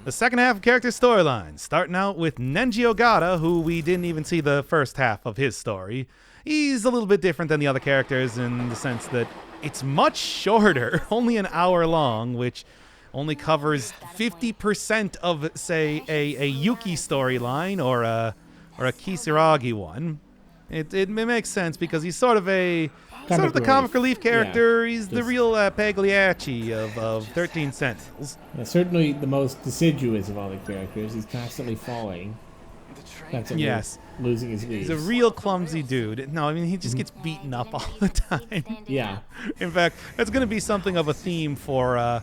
The second half of character storylines, starting out with Nenji Ogata, who we didn't even see the first half of his story. He's a little bit different than the other characters in the sense that it's much shorter, only an hour long, which only covers 50% of, say, a Yuki storyline or a Kisaragi one. It makes sense because he's sort of the comic relief character. Yeah, he's the real Pagliacci of 13 Sentinels. Yeah, certainly the most deciduous of all the characters. He's constantly falling. Yes. Losing his leaves. He's a real clumsy dude. No, I mean, he just gets beaten up all the time. Yeah. In fact, that's going to be something of a theme for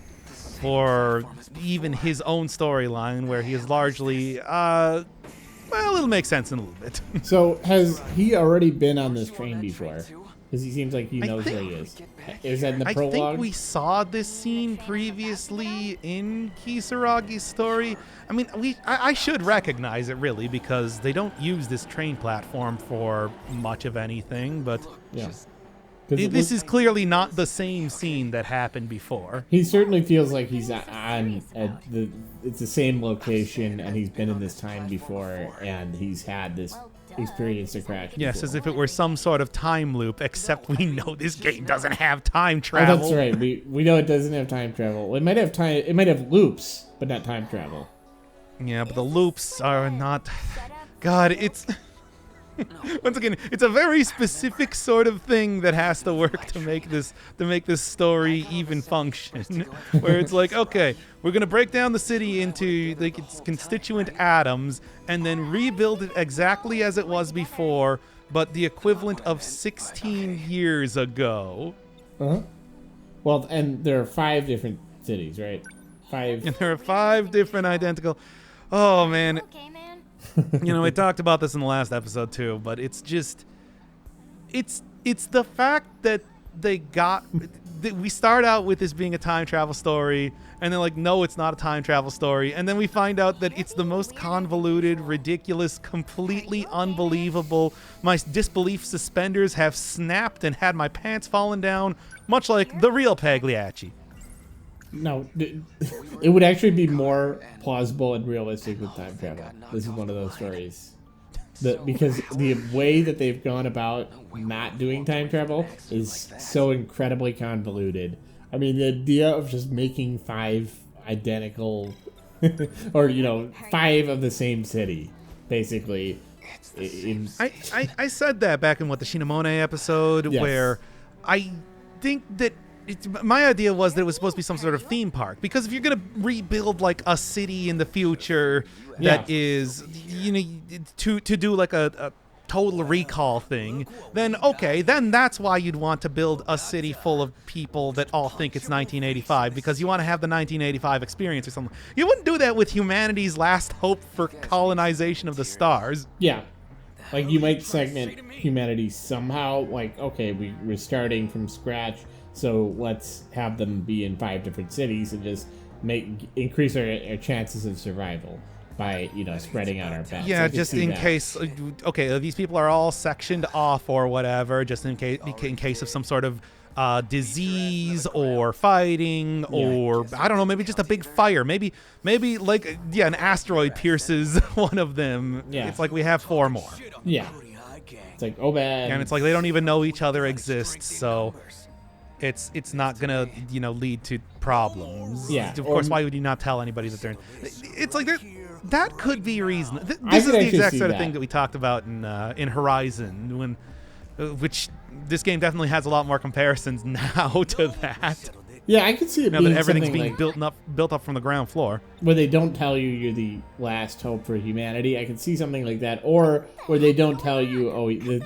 even his own storyline, where he is largely, well, it'll make sense in a little bit. So, has he already been on this train before? Because he seems like he knows where he is. Is that in the prologue? I think we saw this scene previously in Kisaragi's story. I mean, I should recognize it, really, because they don't use this train platform for much of anything, but yeah. This is clearly not the same scene that happened before. He certainly feels like he's it's the same location, and he's been in this time before, and he's had this experience to crash before. Yes, as if it were some sort of time loop, except we know this game doesn't have time travel. Oh, that's right. We know it doesn't have time travel. It might have time. It might have loops, but not time travel. Yeah, but the loops are not. God, it's. Once again, it's a very specific sort of thing that has to work to make this story even function. Where it's like, okay, we're gonna break down the city into like its constituent atoms and then rebuild it exactly as it was before, but the equivalent of 16 years ago. Uh-huh. Well, and there are 5 different cities, right? 5. And there are 5 different identical. Oh man. You know, we talked about this in the last episode too, but it's just, it's the fact that we start out with this being a time travel story, and they're like, no, it's not a time travel story, and then we find out that it's the most convoluted, ridiculous, completely unbelievable. My disbelief suspenders have snapped and had my pants fallen down, much like the real Pagliacci. No, it would actually be more plausible and realistic with time travel. This is one of those stories. Because the way that they've gone about not doing time travel is so incredibly convoluted. I mean, the idea of just making 5 identical, or, 5 of the same city, basically. I said that back in the Shinamone episode, yes. Where I think that my idea was that it was supposed to be some sort of theme park, because if you're going to rebuild like a city in the future that is, to do like a total recall thing, then okay, then that's why you'd want to build a city full of people that all think it's 1985, because you want to have the 1985 experience or something. You wouldn't do that with humanity's last hope for colonization of the stars. Yeah. Like, you might segment humanity somehow, like, okay, we're starting from scratch, so let's have them be in 5 different cities and just increase our chances of survival by, spreading out our bets. Yeah, just in case. Okay, these people are all sectioned off or whatever, just in case of some sort of disease or fighting, or I don't know, maybe just a big fire. Maybe like an asteroid pierces one of them. Yeah, it's like we have 4 more. Yeah, it's like bad. And it's like they don't even know each other exists, so. It's not gonna lead to problems. Yeah, of course. Why would you not tell anybody that they're? It's like that could be reason. This is the exact sort of thing that we talked about in Horizon, which this game definitely has a lot more comparisons now to that. Yeah, I could see it now being that everything's being like, built up from the ground floor. Where they don't tell you you're the last hope for humanity. I could see something like that, or where they don't tell you,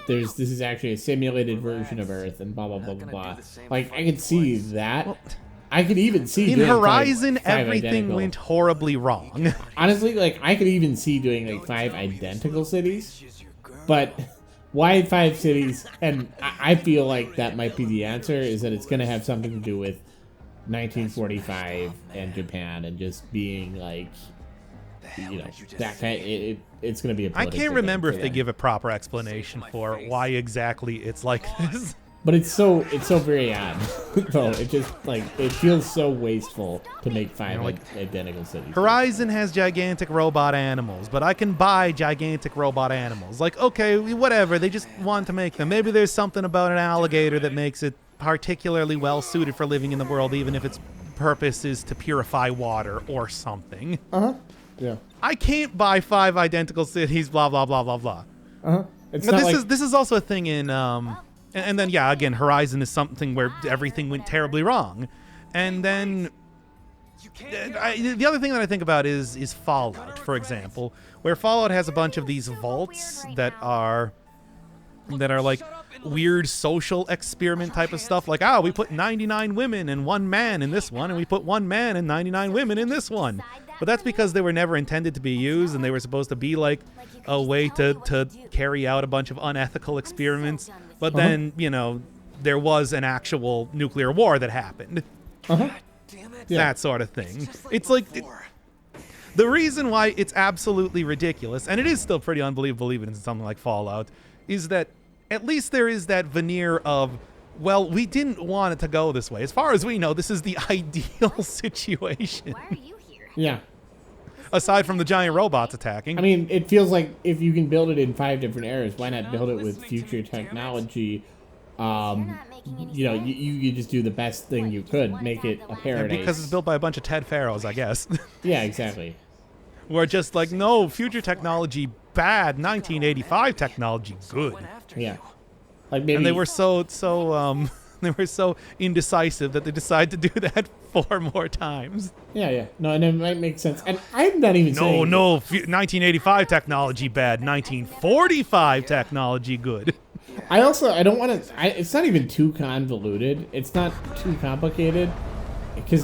this is actually a simulated version of Earth, and blah blah blah blah blah. Like, I could see that. Well, I could even see in Horizon, 5 everything identical. went horribly wrong. Honestly, like, I could even see doing like 5 identical cities, but why 5 cities? And I feel like that might be the answer. Is that it's going to have something to do with 1945 and Japan, and just being like, that kind. It's going to be a. I can't remember if they give a proper explanation for why exactly it's like this. But it's so very odd. So it just it feels so wasteful to make 5 identical cities. Horizon has gigantic robot animals, but I can buy gigantic robot animals. Like, okay, whatever. They just want to make them. Maybe there's something about an alligator that makes it particularly well suited for living in the world, even if its purpose is to purify water or something. Yeah. I can't buy 5 identical cities. Blah blah blah blah blah. This is also a thing in and then again, Horizon is something where everything went terribly wrong, and then the other thing that I think about is Fallout, for example, where Fallout has a bunch of these vaults that are like weird social experiment type of stuff. Like, we put 99 women and 1 man in this one, and we put 1 man and 99 women in this one. But that's because they were never intended to be used, and they were supposed to be like a way to carry out a bunch of unethical experiments. But then, there was an actual nuclear war that happened. That sort of thing. It's like the reason why it's absolutely ridiculous, and it is still pretty unbelievable even in something like Fallout, is that at least there is that veneer of, well, we didn't want it to go this way. As far as we know, this is the ideal situation. Why are you here? Yeah. Aside from the giant robots attacking. I mean, it feels like if you can build it in 5 different eras, why not build it with future technology? You just do the best thing you could, make it a paradise. Because it's built by a bunch of Ted Pharaohs, I guess. Yeah, exactly. We're just like, no, future technology bad, 1985 technology good. Yeah. Like maybe. And they were so they were so indecisive that they decided to do that 4 more times. Yeah. No, and it might make sense. And I'm not even saying... No, 1985 technology bad, 1945 technology good. I don't want to... It's not even too convoluted. It's not too complicated. Because,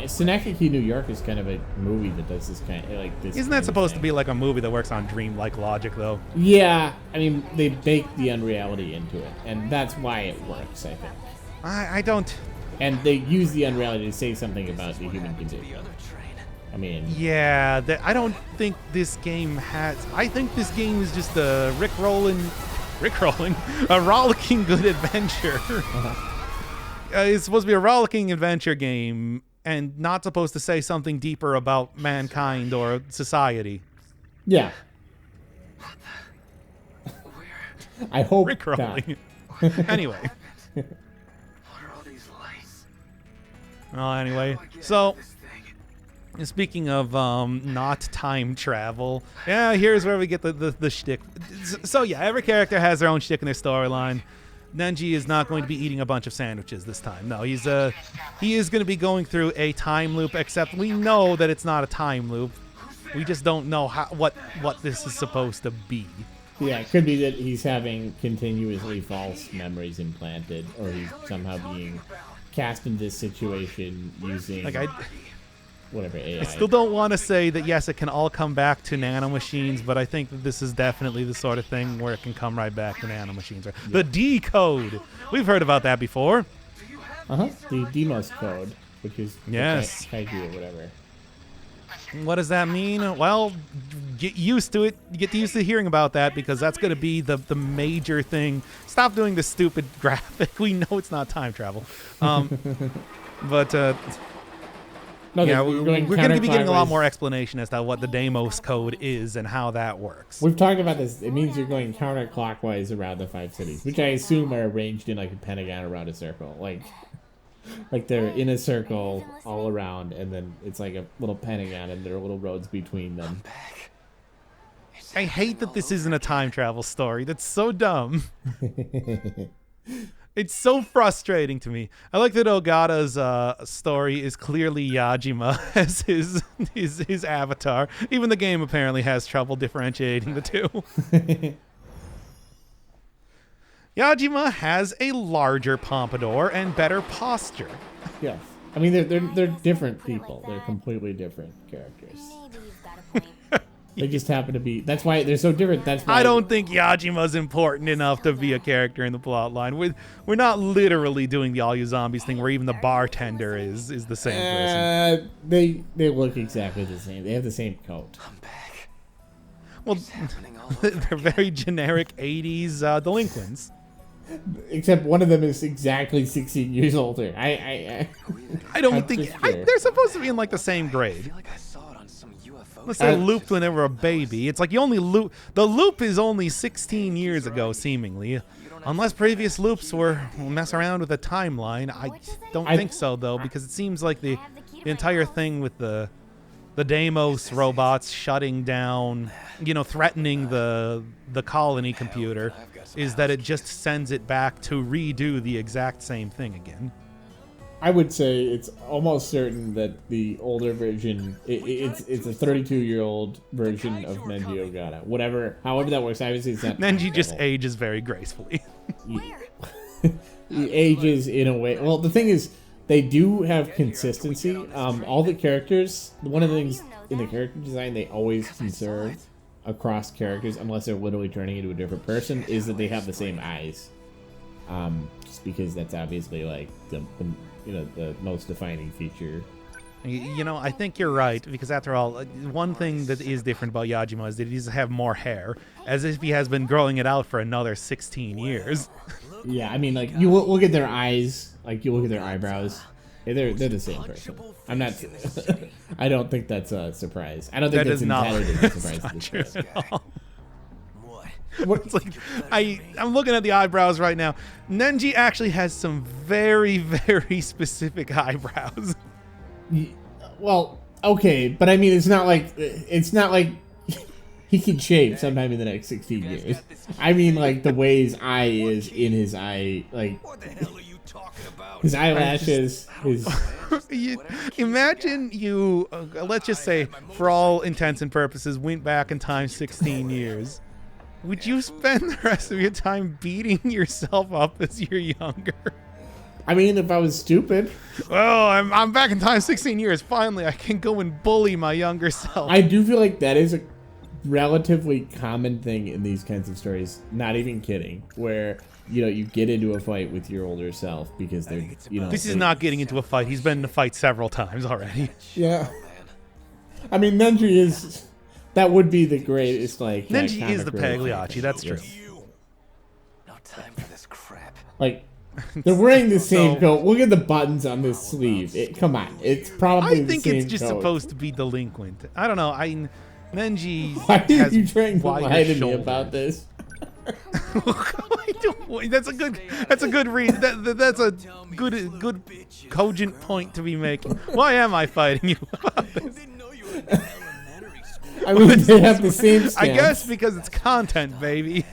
Synecdoche, New York is kind of a movie that does this kind of... this. Isn't that supposed to be like a movie that works on dream-like logic, though? Yeah. I mean, they bake the unreality into it. And that's why it works, I think. I don't... And they use the unreality to say something about the human condition. I mean... Yeah, I don't think this game has... I think this game is just a a rollicking good adventure. It's supposed to be a rollicking adventure game and not supposed to say something deeper about mankind or society. Yeah. I hope Rickrolling. Anyway. Well, anyway, so speaking of not time travel, here's where we get the shtick. So every character has their own shtick in their storyline. Nenji is not going to be eating a bunch of sandwiches this time. No, he is going to be going through a time loop, except we know that it's not a time loop. We just don't know what this is supposed to be. Yeah, it could be that he's having continuously false memories implanted, or he's somehow being cast in this situation using whatever AI. I still don't want to say that, yes, it can all come back to nanomachines, but I think that this is definitely the sort of thing where it can come right back to nanomachines. Right? Yeah. The D code. We've heard about that before. The Demos code, which is kaiju or whatever. What does that mean? Well, get used to it. Get used to hearing about that, because that's going to be the major thing. Stop doing this stupid graphic. We know it's not time travel. But we're going to be getting a lot more explanation as to what the Deimos code is and how that works. We've talked about this. It means you're going counterclockwise around the 5 cities, which I assume are arranged in like a pentagon around a circle. Like they're in a circle all around, and then it's like a little pentagon, and there are little roads between them. I hate that this isn't a time travel story. That's so dumb. It's so frustrating to me. I like that Ogata's story is clearly Yajima as his avatar. Even the game apparently has trouble differentiating the two. Yajima has a larger pompadour and better posture. Yes. I mean, they're different people. They're completely different characters. They just happen to be... That's why they're so different. That's why... I don't think Yajima's important enough to be a character in the plot line. We're not literally doing the All You Zombies thing where even the bartender is the same person. They look exactly the same. They have the same coat. I'm back. Well, they're very generic 80s delinquents. Except one of them is exactly 16 years older. I don't think they're supposed to be in like the same grade. Unless they looped when they were a baby. It's like you only loop. The loop is only 16 years ago, seemingly. Unless previous loops were mess around with a timeline. I don't think so, though, because it seems like the entire thing with the Deimos robots shutting down, threatening the colony computer, is that it just sends it back to redo the exact same thing again. I would say it's almost certain that the older version, it's a 32-year-old version of Nenji Ogata. However that works. Obviously, it's not. Nenji just ages very gracefully. He ages in a way. Well, the thing is, they do have consistency. All the characters, one of the things in the character design they always conserve across characters, unless they're literally turning into a different person, is that they have the same eyes. Just because that's obviously like the most defining feature. I think you're right, because after all, one thing that is different about Yajima is that he does have more hair, as if he has been growing it out for another 16 years. Yeah, I mean, like, you look at their eyes, like, you look at their eyebrows, they're the same person. I'm not, I don't think that's a surprise. I don't think that's entirely a surprise. Not true at all. It's like, I'm looking at the eyebrows right now. Nenji actually has some very, very specific eyebrows. Well, okay, but I mean, it's not like he can shave sometime in the next 16 years. I mean, like, the way his eye is in his eye, like, what the hell are you talking about? His eyelashes, Imagine you, let's just say, for all intents and purposes, went back in time 16 years. Would you spend the rest of your time beating yourself up as you're younger? I mean, if I was stupid. Well, I'm back in time 16 years. Finally, I can go and bully my younger self. I do feel like that is a relatively common thing in these kinds of stories. Not even kidding. Where, you get into a fight with your older self because they're, This is not getting into a fight. He's been in a fight several times already. Yeah. I mean, Nenji is... That would be the greatest, like... Nenji is the Pagliacci, that's true. No time for this crap. Like... They're wearing the same coat. Look at the buttons on this sleeve. Come on, it's probably I think it's just supposed to be delinquent. I don't know. Nenji. Why are you trying to lie to me about this? That's a good read. That's a good cogent point to be making. Why am I fighting you about this? I mean, they have the same stance. I guess because it's content, baby.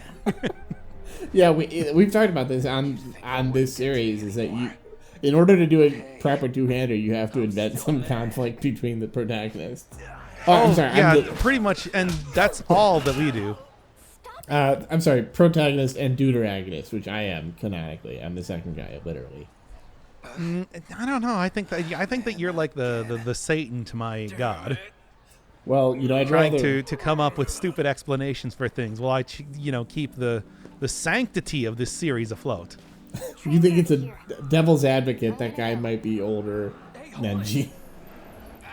Yeah, we've talked about this on this series, is that in order to do a proper two-hander, you have to invent some conflict between the protagonists. I'm sorry. Yeah, pretty much, and that's all that we do. I'm sorry, protagonist and deuteragonist, which I am canonically. I'm the second guy, literally. I don't know. I think that you're like the Satan to my God. Well, I'd trying rather to come up with stupid explanations for things while I keep the sanctity of this series afloat. You think it's a devil's advocate? That guy might be older, Nenji.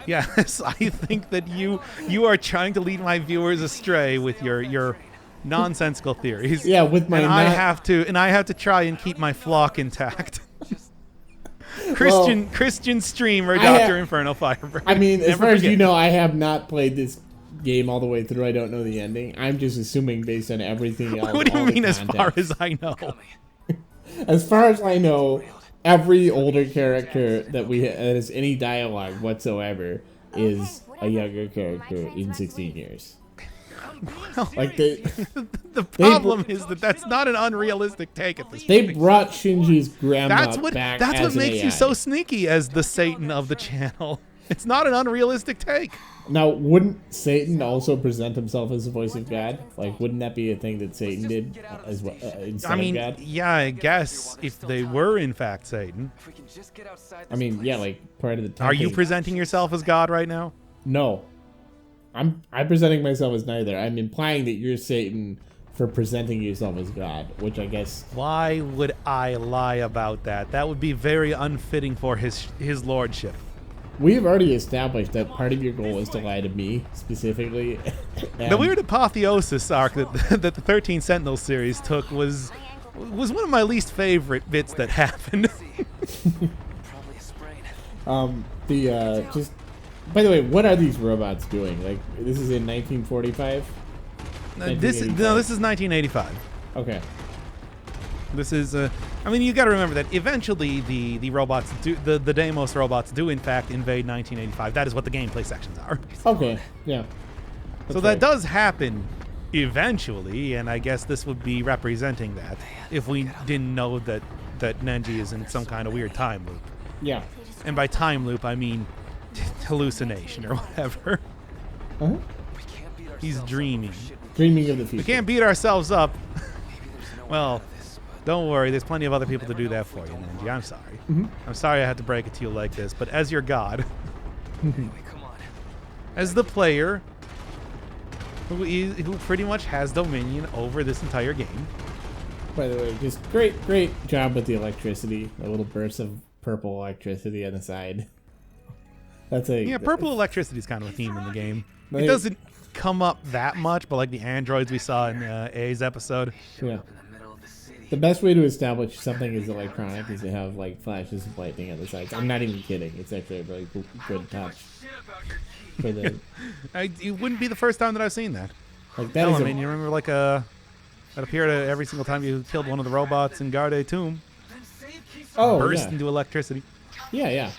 Yes, I think that you are trying to lead my viewers astray with your nonsensical theories. Yeah, with my I have to try and keep my flock intact. Christian streamer, Dr. Inferno Firebird. I mean, as far as you know, I have not played this game all the way through. I don't know the ending. I'm just assuming based on everything else. What do you mean as far as I know? As far as I know, every older character that has any dialogue whatsoever is a younger character in 16 years. Well, like the problem is that that's not an unrealistic take at this point. They brought Shinji's grandma back. That's what makes AI. you so sneaky as the Satan of the channel. It's not an unrealistic take. Now, wouldn't Satan also present himself as the voice of God? Like, wouldn't that be a thing that Satan did as well, instead of God? Yeah, I guess if they were in fact Satan. I mean, yeah, like part of the. Are you presenting yourself as God right now? No, I'm presenting myself as neither. I'm implying that you're Satan for presenting yourself as God, which I guess. Why would I lie about that? That would be very unfitting for his lordship. We've already established that part of your goal is to lie to me, specifically. The weird apotheosis arc that the 13 Sentinels series took was was one of my least favorite bits that happened. Probably a sprain. Just by the way, what are these robots doing? Like, this is in 1945. This is 1985. Okay. This is I mean, you got to remember that eventually the robots do the Deimos robots do in fact invade 1985. That is what the gameplay sections are. Okay. Yeah. So that does happen eventually, and I guess this would be representing that if we didn't know that Nenji is in some kind of weird time loop. Yeah. And by time loop, I mean hallucination or whatever. Uh-huh. He's dreaming. Dreaming of the We future. can't beat ourselves up. Well, don't worry. There's plenty of other people to do that for you, Nenji. I'm sorry. Mm-hmm. I'm sorry I had to break it to you like this, but as your god, Anyway, come on. as the player who pretty much has dominion over this entire game. By the way, just great job with the electricity. A little burst of purple electricity on the side. That's a Purple electricity is kind of a theme in the game. Like- It doesn't come up that much, but like the androids we saw in A's episode. Yeah. In the middle of the city. The best way to establish something is electronic is to have like flashes of lightning on the sides. I'm not even kidding. It's actually a really good touch. For the It wouldn't be the first time that I've seen that. like that Hell, is I mean, you remember like that appeared every single time you killed one of the robots in Garde Tomb. oh Burst yeah. into electricity. Yeah.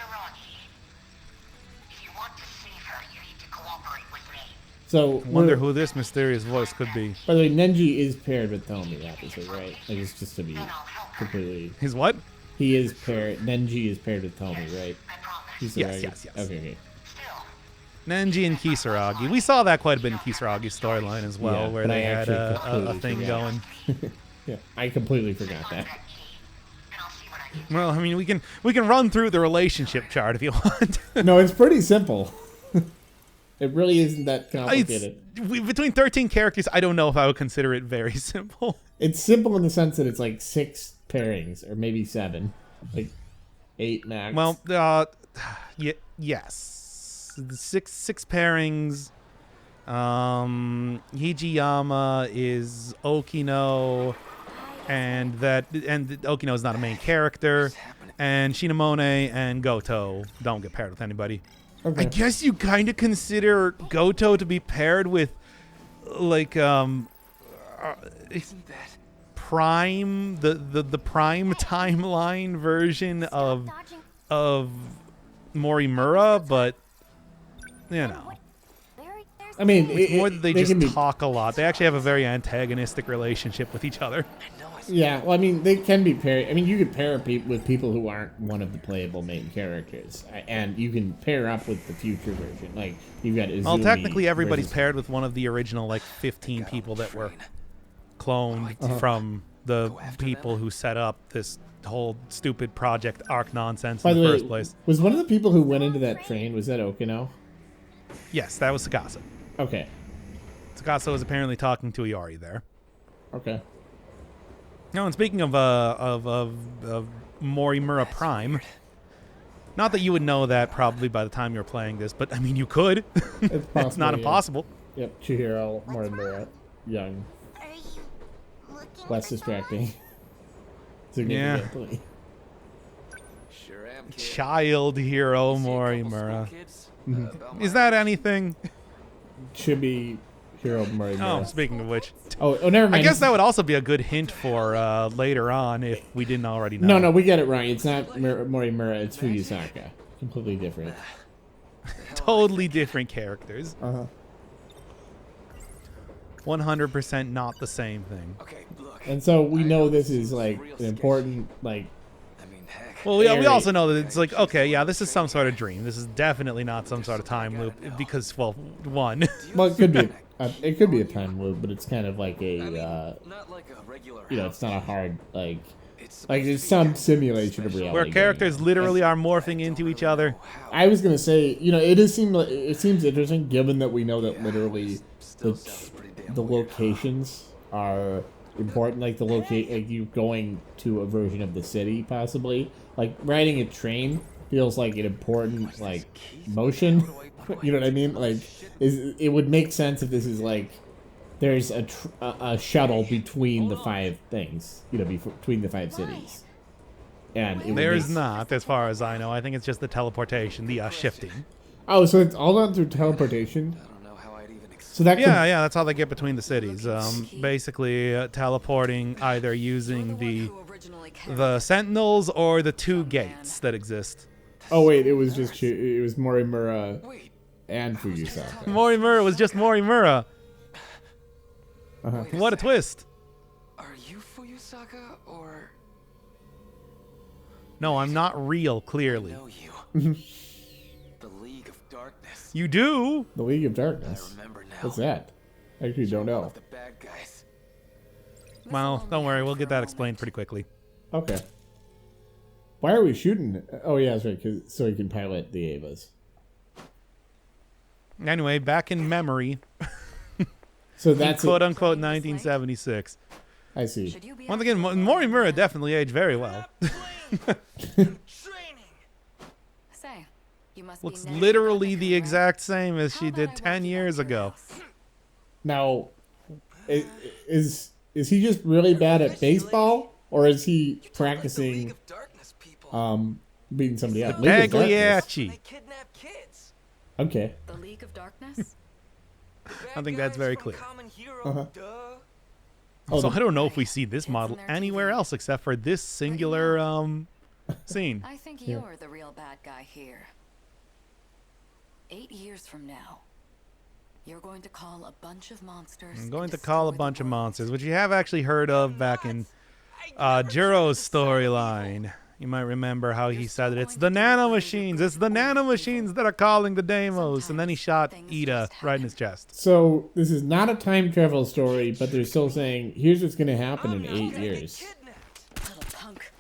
If you want to save her, you need to cooperate with me. So Wonder who this mysterious voice could be. By the way, Nenji is paired with Tomi, obviously, right? Like it's just to be completely. His what? He is paired. Nenji is paired with Tomi, right? I promise. He's Yes, already- yes. Okay. Still, Nenji and Kisaragi. We saw that quite a bit in Kisaragi's storyline as well, Yeah, where but they I had actually a completely thing forgot. going. Yeah, I completely forgot that. and I'll see what I can do. Well, I mean, we can run through the relationship chart if you want. No, it's pretty simple. It really isn't that complicated. Between 13 characters, I don't know if I would consider it very simple. It's simple in the sense that it's like 6 pairings, or maybe 7, like 8 max. Well, yes, six pairings. Hijiyama is Okino, and Okino is not a main character, and Shinamone and Goto don't get paired with anybody. okay. I guess you kind of consider Goto to be paired with, like, Isn't that Prime, the Prime timeline version of Morimura, but you know, I mean, it's more that they just can be, talk a lot. They actually have a very antagonistic relationship with each other. I know I Yeah, well, I mean, they can be paired. I mean, you could pair with people who aren't one of the playable main characters, and you can pair up with the future version. Like you've got Izumi. Well, technically, everybody's versus- paired with one of the original like 15 people that were cloned from the people who set up this whole stupid Project Arc nonsense By in the the way, first place. was one of the people who went into that train, was that Okino? Yes, that was Tsukasa. Okay. Tsukasa was apparently talking to Iori there. Okay. No, and speaking of Morimura Prime, not that you would know that probably by the time you're playing this, but I mean you could. It's It's not possible, yeah. impossible. Yep, Chihiro, Morimura, young, Are you looking less for distracting. Yeah. Significantly. sure am, kid. Child hero See a couple Morimura. school kids, Mhm. about my Is that anything? Should be Hiro Oh, Morimura. speaking of which, Oh, never mind. I guess that would also be a good hint for later on if we didn't already know. No, we get it right. It's not Morimura, it's Fuyusaka. Completely different. Totally different characters. Uh-huh. 100% not the same thing. Okay, look. And so we know this is like an important, like, I mean, heck. Well, we Very- also know that it's like, okay, yeah, this is some sort of dream. This is definitely not some sort of time loop because, well, one. well, it could be, it could be a time loop, but it's kind of like a, Not like a regular you know, it's not a hard, like It's it's some simulation of reality. where going characters on. literally are morphing into each other. I was gonna say, you know, it seems interesting given that we know that literally the locations are important. Like like you going to a version of the city, possibly. Like riding a train feels like an important like motion. You know what I mean? Like, it would make sense if this is like there's a shuttle between the 5 things, between the 5 cities. And it There is not, as far as I know. I think it's just the teleportation, the shifting. Oh, so it's all done through teleportation? I don't know how I'd even So that Yeah, that's how they get between the cities. Basically, teleporting either using the Sentinels or the 2 gates that exist. Oh wait, it was Morimura and Fuyusaka. Morimura was just Morimura. What a twist! Are you Fuyusaka or No, I'm not real. Clearly, know you? The League of Darkness. you do. The League of Darkness. I remember now. What's that? I actually don't One know. of the bad guys. Well, don't worry. We'll get that explained pretty quickly. Okay. Why are we shooting? Oh yeah, that's right. So he can pilot the Avas. Anyway, back in memory, So that's quote unquote 1976. I see. Once again, Morimura definitely aged very well. Say, you must Looks be Nenji literally Ogata, the right? exact same as she How did about I 10 work you years out your ago. house? Now, is he just really bad at baseball, or is he practicing beating somebody up? League of Darkness. Pagliacci. Kidnap kids. Okay. The League of Darkness? I think that's very clear. Uh-huh. So Oh, I don't know if we see this model anywhere else except for this singular scene. I think Yeah. you're the real bad guy here. 8 years from now, you're going to call a bunch of monsters. I'm and going to call a destroy the bunch of world. monsters, which you have actually heard of back in Juro's storyline. You might remember how he said that it's the nanomachines. It's the nanomachines that are calling the Deimos. And then he shot Ida right in his chest. so this is not a time travel story, but they're still saying, here's what's going to happen in 8 years. Little punk.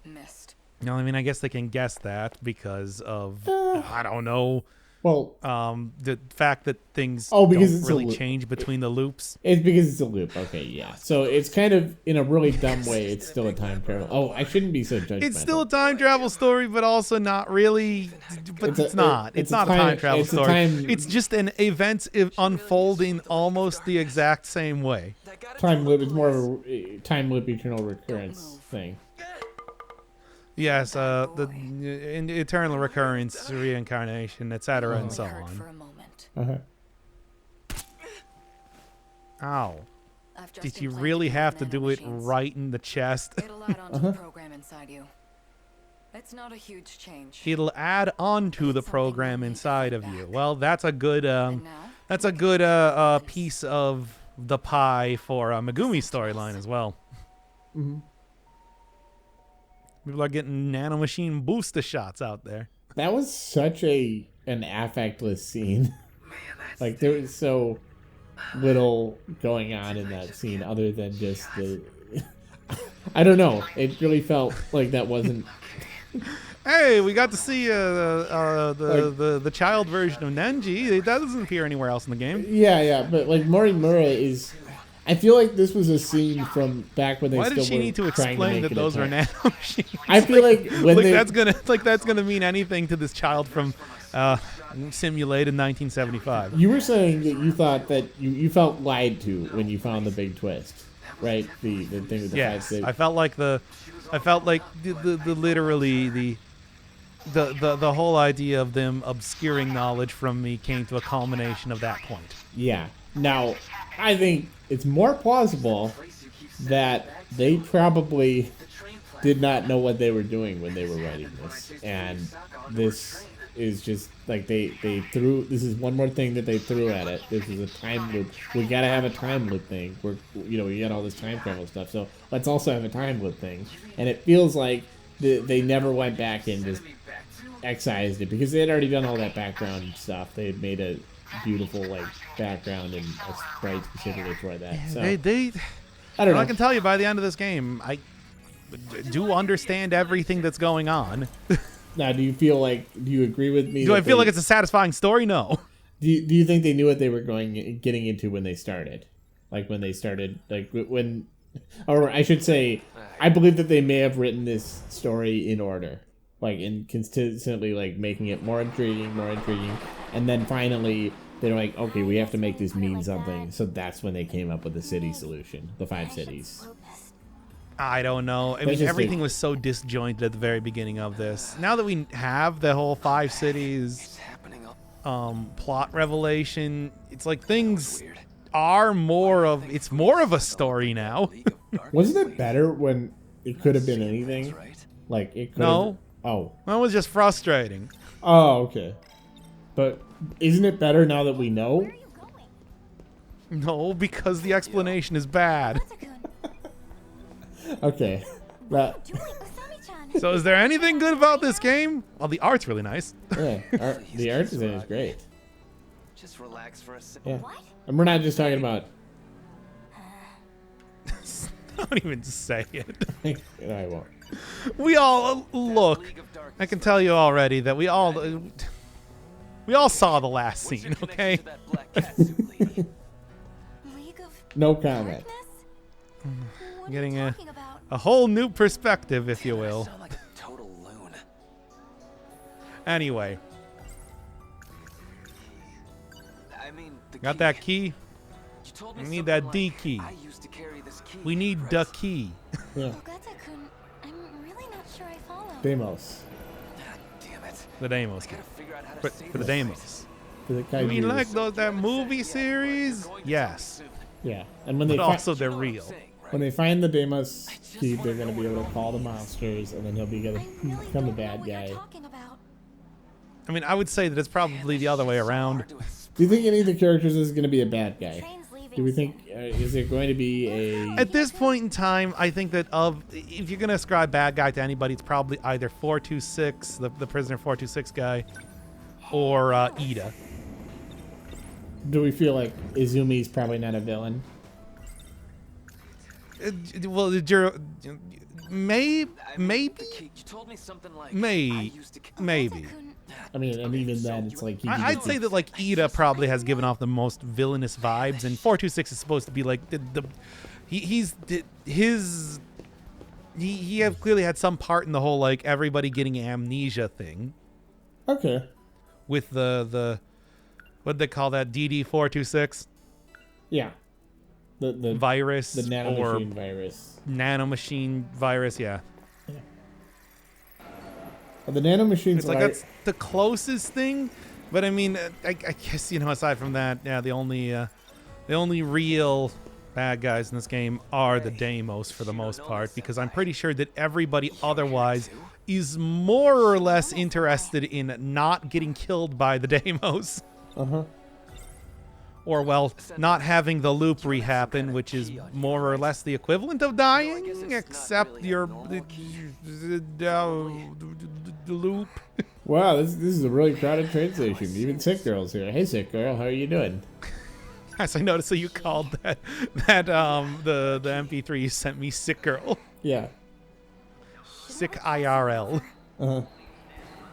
Missed. No, I mean, I guess they can guess that because of, I don't know, Well, the fact that things because don't it's a really loop. change between the loops. it's because it's a loop. Okay, yeah. So it's kind of, in a really dumb way, it's still a time travel. Oh, I shouldn't be so judgmental. It's still a time travel story, but also not really. But it's not. It's not a time travel story. It's just an event unfolding almost the exact same way. time loop. It's more of a time loop, eternal recurrence thing. Yes, the eternal recurrence, reincarnation, etc., and so Hurt for on. a moment. Uh-huh. Ow! I've just Did you implanted really one have of to the do it nanomachines. right in the chest? It'll add on to the program inside you. It's not a huge change. It'll add on to the program inside of you. Well, that's a good And now, that's a good piece of the pie for Megumi's storyline as well. Mm-hmm. People are getting nanomachine booster shots out there. That was such an affectless scene. Like, there was so little going on in that scene other than just the... I don't know. It really felt like that wasn't... Hey, we got to see the child version of Nenji. That doesn't appear anywhere else in the game. Yeah, but like Morimura is... I feel like this was a scene from back when they Why still did she were need to trying explain make that it those a were time. nanomachines? I feel like when like they... that's gonna mean anything to this child from simulated 1975. You were saying that you thought that you felt lied to when you found the big twist, right? The thing with the Yes, 5 I felt like the literally the whole idea of them obscuring knowledge from me came to a culmination of that point. Yeah. Now, I think it's more plausible that they probably did not know what they were doing when they were writing this, and this is just like they threw. This is one more thing that they threw at it. This is a time loop. We gotta have a time loop thing. We got all this time travel stuff, so let's also have a time loop thing. And it feels like they never went back and just excised it because they had already done all that background stuff. They had made a beautiful like background and a sprite specifically for that. So They I don't know. I can tell you by the end of this game, I do understand everything that's going on. Now, do you agree with me? Do that I feel like it's a satisfying story? No. Do you think they knew what they were getting into when they started? Like when they started, or I should say, I believe that they may have written this story in order, like in consistently like making it more intriguing, and then finally they're like, okay, we have to make this mean something. So that's when they came up with the city solution, the 5 cities. I don't know. I That's mean, just everything the- was so disjointed at the very beginning of this. Now that we have the whole 5 cities plot revelation, it's like things are more of a story now. Wasn't it better when it could have been anything? Like it could. No. Oh. That was just frustrating. Oh, okay. But isn't it better now that we know? No, because the explanation is bad. Okay. That. So is there anything good about this game? Well, the art's really nice. Yeah. The art design is great. Just relax for a second. Yeah. And we're not just talking about. Don't even say it. No, I won't. We all look. I can tell you already that we all saw the last scene. Okay. No comment. Getting a whole new perspective, if you will. Sound like a total loon. Anyway, I mean, the got key. that key? You told me We need something that like, D key. I used to carry this key. We need the Chris. key. Yeah. Ogata-kun, I'm really not sure I follow. Deimos. God damn it. The Deimos key. Gotta figure out how to For save the this Deimos. For the You mean kaijus. like that movie series? Yes. Yeah. And when they But fi- also they're real. when they find the Deimos key, they're gonna be able to call the monsters, and then he'll become the bad guy. I mean, I would say that it's probably the other way around. Do you think any of the characters is gonna be a bad guy? Do we think is it going to be a? At this point in time, I think that if you're gonna ascribe bad guy to anybody, it's probably either 426, the prisoner 426 guy, or Ida. Do we feel like Izumi's probably not a villain? Well, maybe, You told me something like, I maybe. used to I mean, and even then, it's like I'd say that like Ida probably has given off the most villainous vibes, and 426 is supposed to be like he have clearly had some part in the whole like everybody getting amnesia thing Okay. with the what do they call that, DD426 Yeah. The virus the or nanomachine virus. nanomachine virus, yeah. The nanomachines It's like that's the closest thing, but I mean, I guess aside from that, yeah, the only real bad guys in this game are the Deimos for the most part, because I'm pretty sure that everybody otherwise is more or less interested in not getting killed by the Deimos. Uh-huh. Or, well, not having the loop re-happen, which is more or less the equivalent of dying, except your the loop. Wow, this is a really crowded train station. Even Sick Girl's here. Hey, Sick Girl, how are you doing? Yes, I noticed that you called that the MP3 you sent me Sick Girl. Yeah. Sick IRL. Uh-huh.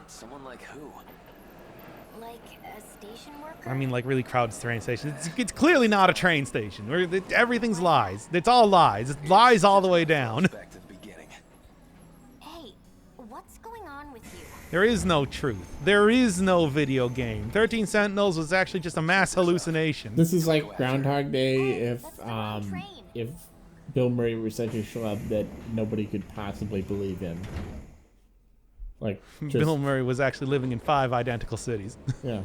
someone like who? Like a station worker? I mean, like really crowded train station. It's clearly not a train station. Everything's lies. It's all lies. It's lies all the way down. Back to the beginning. Hey, what's going on with you? There is no truth. There is no video game. 13 Sentinels was actually just a mass hallucination. This is like Groundhog Day if Bill Murray were such a schlub that nobody could possibly believe him. Like just, Bill Murray was actually living in 5 identical cities. Yeah.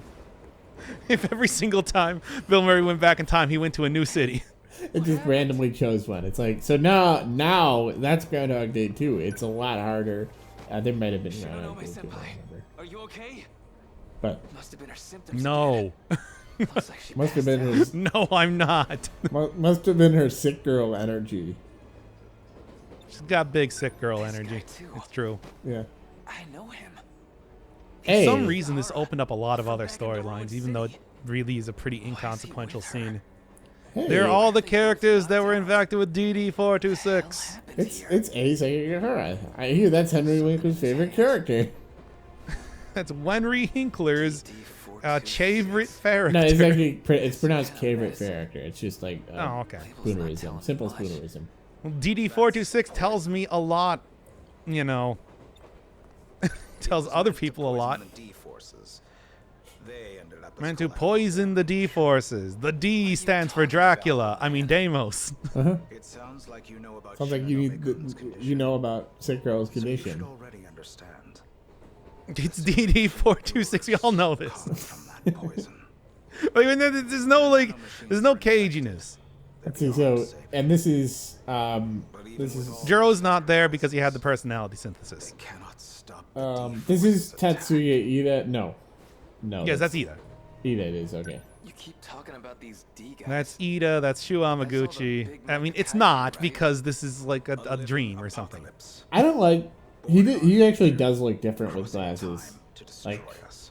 If every single time Bill Murray went back in time, he went to a new city. It just randomly chose one. It's like, so now that's Groundhog Day too. It's a lot harder. There might have been Groundhog Day too. Are you okay? But Must have been her symptoms. No. Looks like she must have passed been out. her No, I'm not. must have been her Sick Girl energy. She's got big sick girl This guy energy. too. It's true. Yeah. I know him. Hey. For some reason, this opened up a lot of other storylines, even though it really is a pretty inconsequential scene. Hey. They're all the characters that were infected with DD426. It's Ace Ahara. I hear that's Henry Winkler's favorite character. That's Wenry Hinkler's favorite character. No, it's actually it's pronounced favorite character. It's just like Oh, okay. spoonerism, simple spoonerism. DD426 tells me a lot, tells other people a lot. D forces. They ended up about this Meant to collection. poison the D forces. The D stands for Dracula. I mean Deimos. It sounds like you know about Sounds like you Shinigami-kun's you condition. know about Sekiro's So you should condition. already understand. It's DD426. We all know this. From that poison. Like, there's no like, there's no caginess. Let's see. So, and this is Jiro's not there because he had the personality synthesis. Cannot stop the this is Tatsuya Ida. No, Yes, that's Ida. Ida. It is okay. You keep talking about these D guys. That's Ida. That's Shu Amaguchi. I mean, it's not because this is like a dream or something. Apocalypse I don't like. He actually does look different with glasses. to destroy Like us.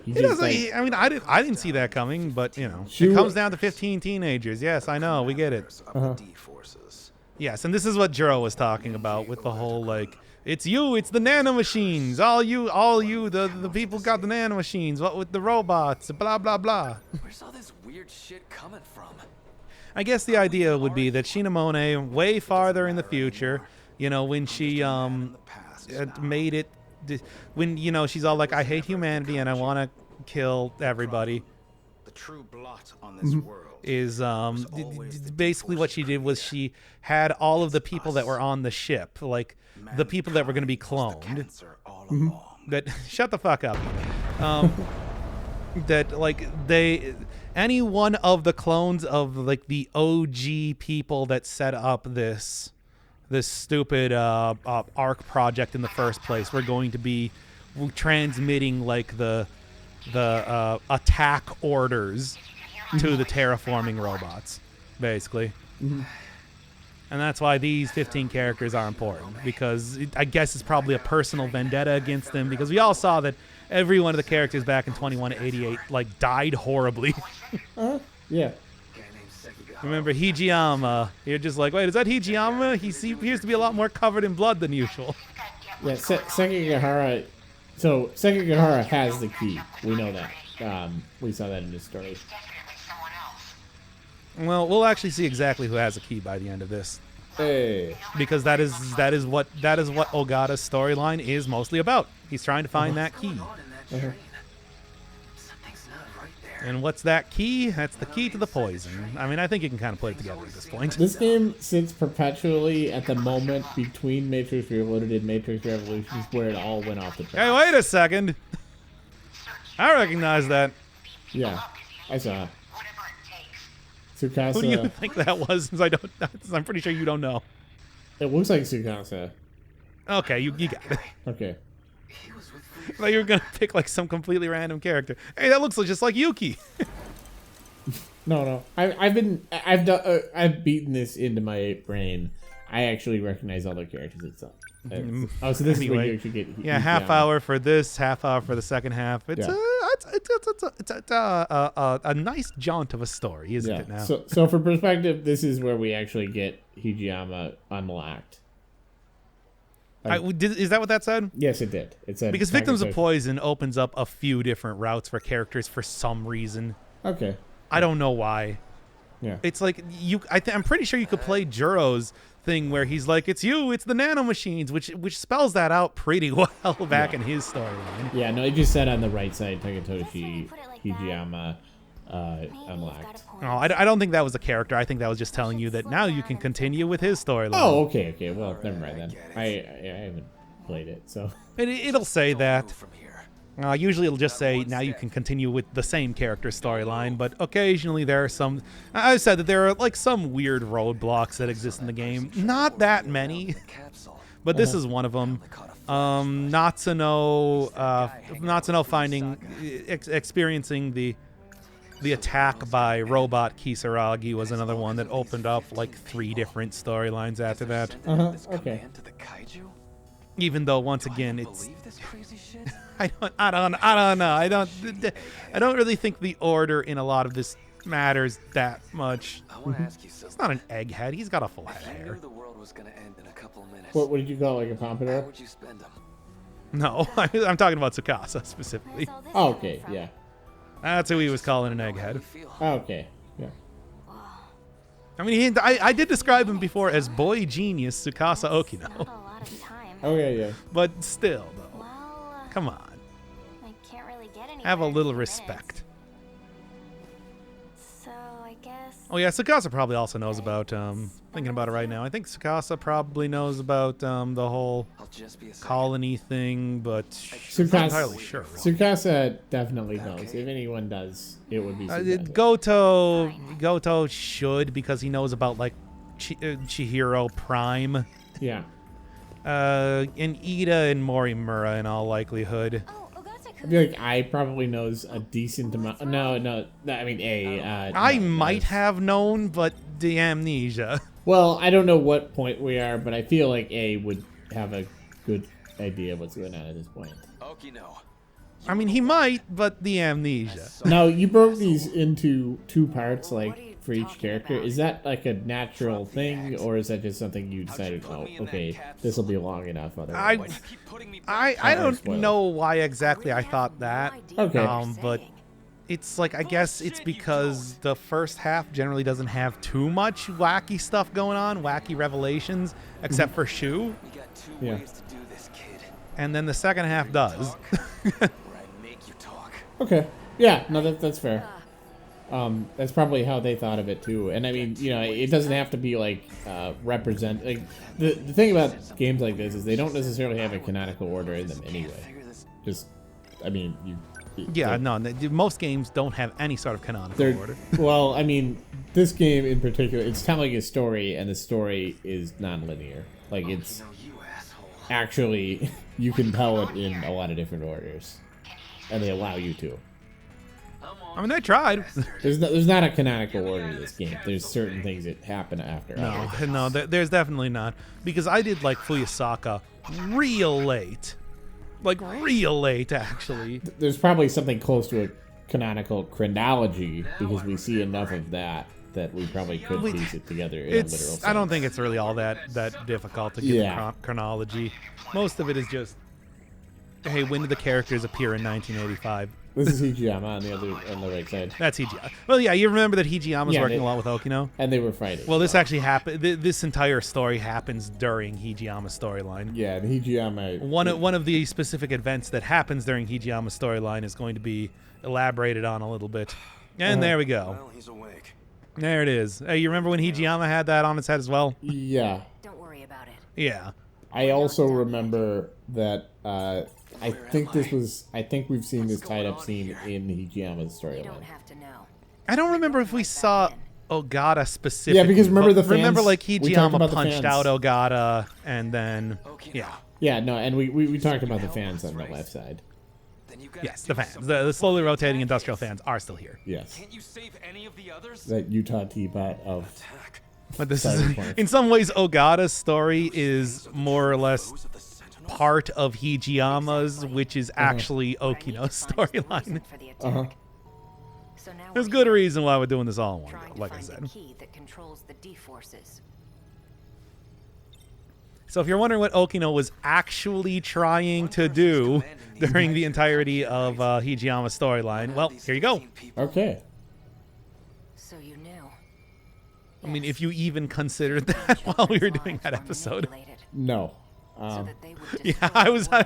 he It just, doesn't. I mean, I didn't see that coming, but you know, Shu- it comes down to 15 teenagers. Yes, I know. We get it. Of the D forces. Yes, and this is what Jiro was talking about with the whole like, it's you, it's the nanomachines, all you, the people got the nanomachines. What with the robots? Blah blah blah. Where's all this weird shit coming from? I guess the idea would be that Shinamone, way farther in the future, you know, when she made it, when you know she's all like, I hate humanity and I want to kill everybody. The true blot on this world Is basically what she did was she had all of the people that were on the ship, like the people that were going to be cloned. cancer all along. That shut the fuck up. That like any one of the clones of like the OG people that set up this stupid ARC project in the first place were going to be transmitting like the attack orders to the terraforming robots, basically. And that's why these 15 characters are important, because I guess it's probably a personal vendetta against them, because we all saw that every one of the characters back in 2188 like died horribly. yeah. Remember Hijiyama? You're just like, wait, is that Hijiyama? He appears to be a lot more covered in blood than usual. Yeah, Sekigahara. So Sekigahara has the key. We know that. We saw that in his story. Well, we'll actually see exactly who has a key by the end of this, Hey. because that is what Ogata's storyline is mostly about. He's trying to find that key. Something's not right there. And what's that key? That's the key to the poison. I mean, I think you can kind of put it together at this point. This game sits perpetually at the moment between Matrix Reloaded and Matrix Revolutions where it all went off the track. Hey, wait a second. I recognize that. Yeah, I saw it. Tsukasa. Who do you think that was? Since I'm pretty sure you don't know. It looks like Tsukasa. Okay, you got it. Okay. I thought you were gonna pick like some completely random character. Hey, that looks just like Yuki. No. I've beaten this into my brain. I actually recognize all the characters itself. Oh, so this is where you actually get. Yeah, half hour for this, half hour for the second half. It's a nice jaunt of a story, isn't it? Now. So for perspective, this is where we actually get Hijiyama unlocked. Is that what that said? Yes, it did. It said Because Victims of Takatoshi. Poison opens up a few different routes for characters for some reason. Okay. I don't know why. Yeah. It's like I'm pretty sure you could play Juro's thing where he's like, it's you, it's the nanomachines, which spells that out pretty well back in his storyline. Yeah, no, it just said on the right side, Takatoshi Hijiyama unlocked. No, I don't think that was a character. I think that was just telling you that now you can continue with his storyline. Oh, okay. Well, never mind then. I haven't played it, so. It'll say that. From here. Usually it'll just say now you can continue with the same character storyline, but occasionally there are some. I've said that there are like some weird roadblocks that exist in the game. Not that many, but this is one of them. Natsuno experiencing the attack by robot Kisaragi was another one that opened up like 3 different storylines after that. Okay. To the kaiju? Even though once again it's. Believe this crazy shit? I don't know. I don't really think the order in a lot of this matters that much. I want to ask you something. He's not an egghead. He's got a full head of If you hair. knew the world was going to end in a couple of minutes, What did you call it, like a how pompadour? would you spend them? No, I'm talking about Tsukasa specifically. Oh, okay, yeah. That's who he was calling an egghead. Feel. Oh, okay, yeah. I mean, I did describe him before as boy genius Tsukasa Okino, Not a lot of time. Oh, yeah. but still, though, Well, come on, I can't really get any have a better little than this. respect. I guess. Oh yeah, Tsukasa probably also knows about. Thinking about it right now, I think Tsukasa probably knows about the whole I'll just be a second. colony thing, but I'm not entirely sure. Tsukasa definitely knows. If anyone does, it would be Tsukasa. Goto should, because he knows about like Chihiro Prime. Yeah. And Ida and Morimura in all likelihood. Oh, Ogata I feel like I probably knows a decent amount. No, I mean I might have known, but the amnesia. Well, I don't know what point we are, but I feel like A would have a good idea of what's going on at this point. Okino. I mean, he might, but the amnesia. Now, you broke these into 2 parts, like, for each character. Is that, like, a natural thing, or is that just something you decided, oh, okay, this will be long enough otherwise? I don't know why exactly I thought that. Okay. But it's like, I guess it's because the first half generally doesn't have too much wacky stuff going on, wacky revelations, except for Shu. We got 2 Yeah. ways to do this, kid. And then the second half does. Where I make you talk. Okay. Yeah, no, that's fair. That's probably how they thought of it too. And I mean, you know, it doesn't have to be like represent. Like the thing about games like this is they don't necessarily have a canonical order in them anyway. Just, I mean, Yeah, no, most games don't have any sort of canonical order. Well, I mean, this game in particular, it's telling a story, and the story is non-linear. Like it's actually you can tell it in a lot of different orders, and they allow you to. I mean, they tried. There's not a canonical order in this game. There's certain things that happen after. No, there's definitely not. Because I did like Fuyasaka real late. Like real late, actually. There's probably something close to a canonical chronology because we see enough of that we probably could piece it together in a literal sense. I don't think it's really all that difficult to get the chronology. Most of it is just, hey, when did the characters appear in 1985? This is Hijiyama on the right side. That's Hijiyama. Well, yeah, you remember that Hijiyama's working a lot with Okino? And they were fighting. Well, this actually happened. This entire story happens during Hijiyama's storyline. Yeah, and Hijiyama... One of the specific events that happens during Hijiyama's storyline is going to be elaborated on a little bit. And there we go. Well, he's awake. There it is. Hey, you remember when Hijiyama had that on his head as well? Yeah. Don't worry about it. Yeah. I also remember that... I think we've seen this tied up scene in Hijiyama's You storyline. don't have to know. I don't remember if we saw Ogata specifically. Yeah, because remember the fans, remember like we talked about Hijiyama the punched fans. out Ogata and then yeah. Yeah, no, and we talked about the fans on the left side. Then you gotta Yes, do the fans. something. The slowly rotating industrial fans are still here. Yes. Can't you save any of the others? That Utah teapot of... Attack. But this is Cyberpunk. in some ways Ogata's story is more or less Those of the Sentinels? part of Hijiyama's, which is actually Okino's storyline. For the attack. So now There's we're good here, reason why we're doing this all in one trying go, to like I find said. the key that controls the D-forces. So if you're wondering what Okino was actually trying to do during the entirety of Hijiyama's storyline, well, here you go. Okay. So you knew. I mean, if you even considered that while we were doing that episode. No. So that they would Yeah, destroy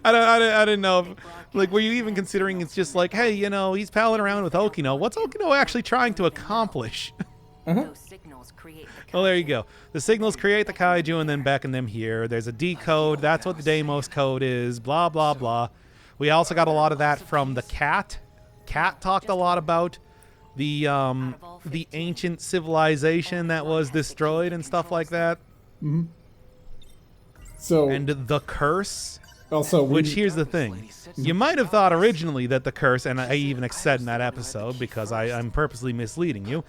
I didn't know. If, like, were you even considering it's just like, hey, you know, he's palling around with Okino. What's Okino actually trying to accomplish? those signals create the Well, there you go. The signals create the kaiju and then beckon them here. There's a decode. That's what the Deimos code is. Blah, blah, blah. We also got a lot of that from the cat. Cat talked a lot about the ancient civilization that was destroyed and stuff like that. So... And the curse. also, Which, here's the thing. You might have thought originally that the curse, and I even said in that episode, because I'm purposely misleading you.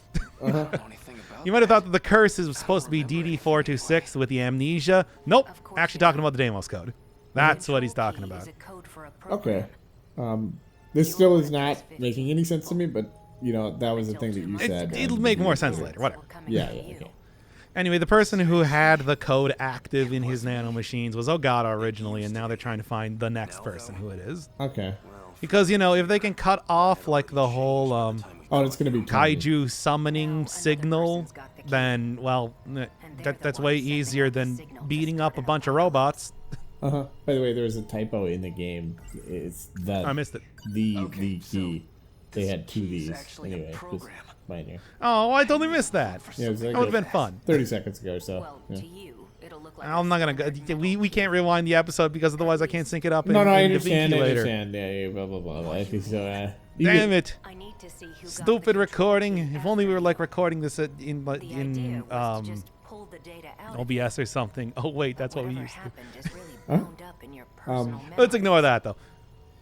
You might have thought that the curse is supposed to be DD426 with the amnesia. Nope. Actually talking about the Deimos code. That's what he's talking about. Is a code for a program. Okay. This still is not making any sense to me, but, you know, that was the thing that you said. It'll make more sense later. Whatever. Yeah, okay. Anyway, the person who had the code active in his nanomachines was Ogata originally, and now they're trying to find the next person who it is. Okay. Because, you know, if they can cut off, like, the whole Oh, it's going to be Tony. kaiju summoning signal, then, well, that's way easier than beating up a bunch of robots. By the way, there was a typo in the game. It's the I missed it. the key. They had two He's V's. actually a Anyway, just program. mind you. Oh, I totally missed that. Yeah, it was like That would have been fun. 30 seconds ago or so. Well, Yeah. to you, it'll look like I'm not gonna go. We can't rewind the episode because otherwise I can't sync it up. No, in I the understand. Viki I later. understand. Yeah, blah blah blah. I think so. Damn it! I need to see who got Stupid the recording. controls If only we were like after recording this in the idea in was to just pull the data out of OBS or something. Oh wait, that's what we whatever used to. happened is really bound up in your personal Let's ignore that though.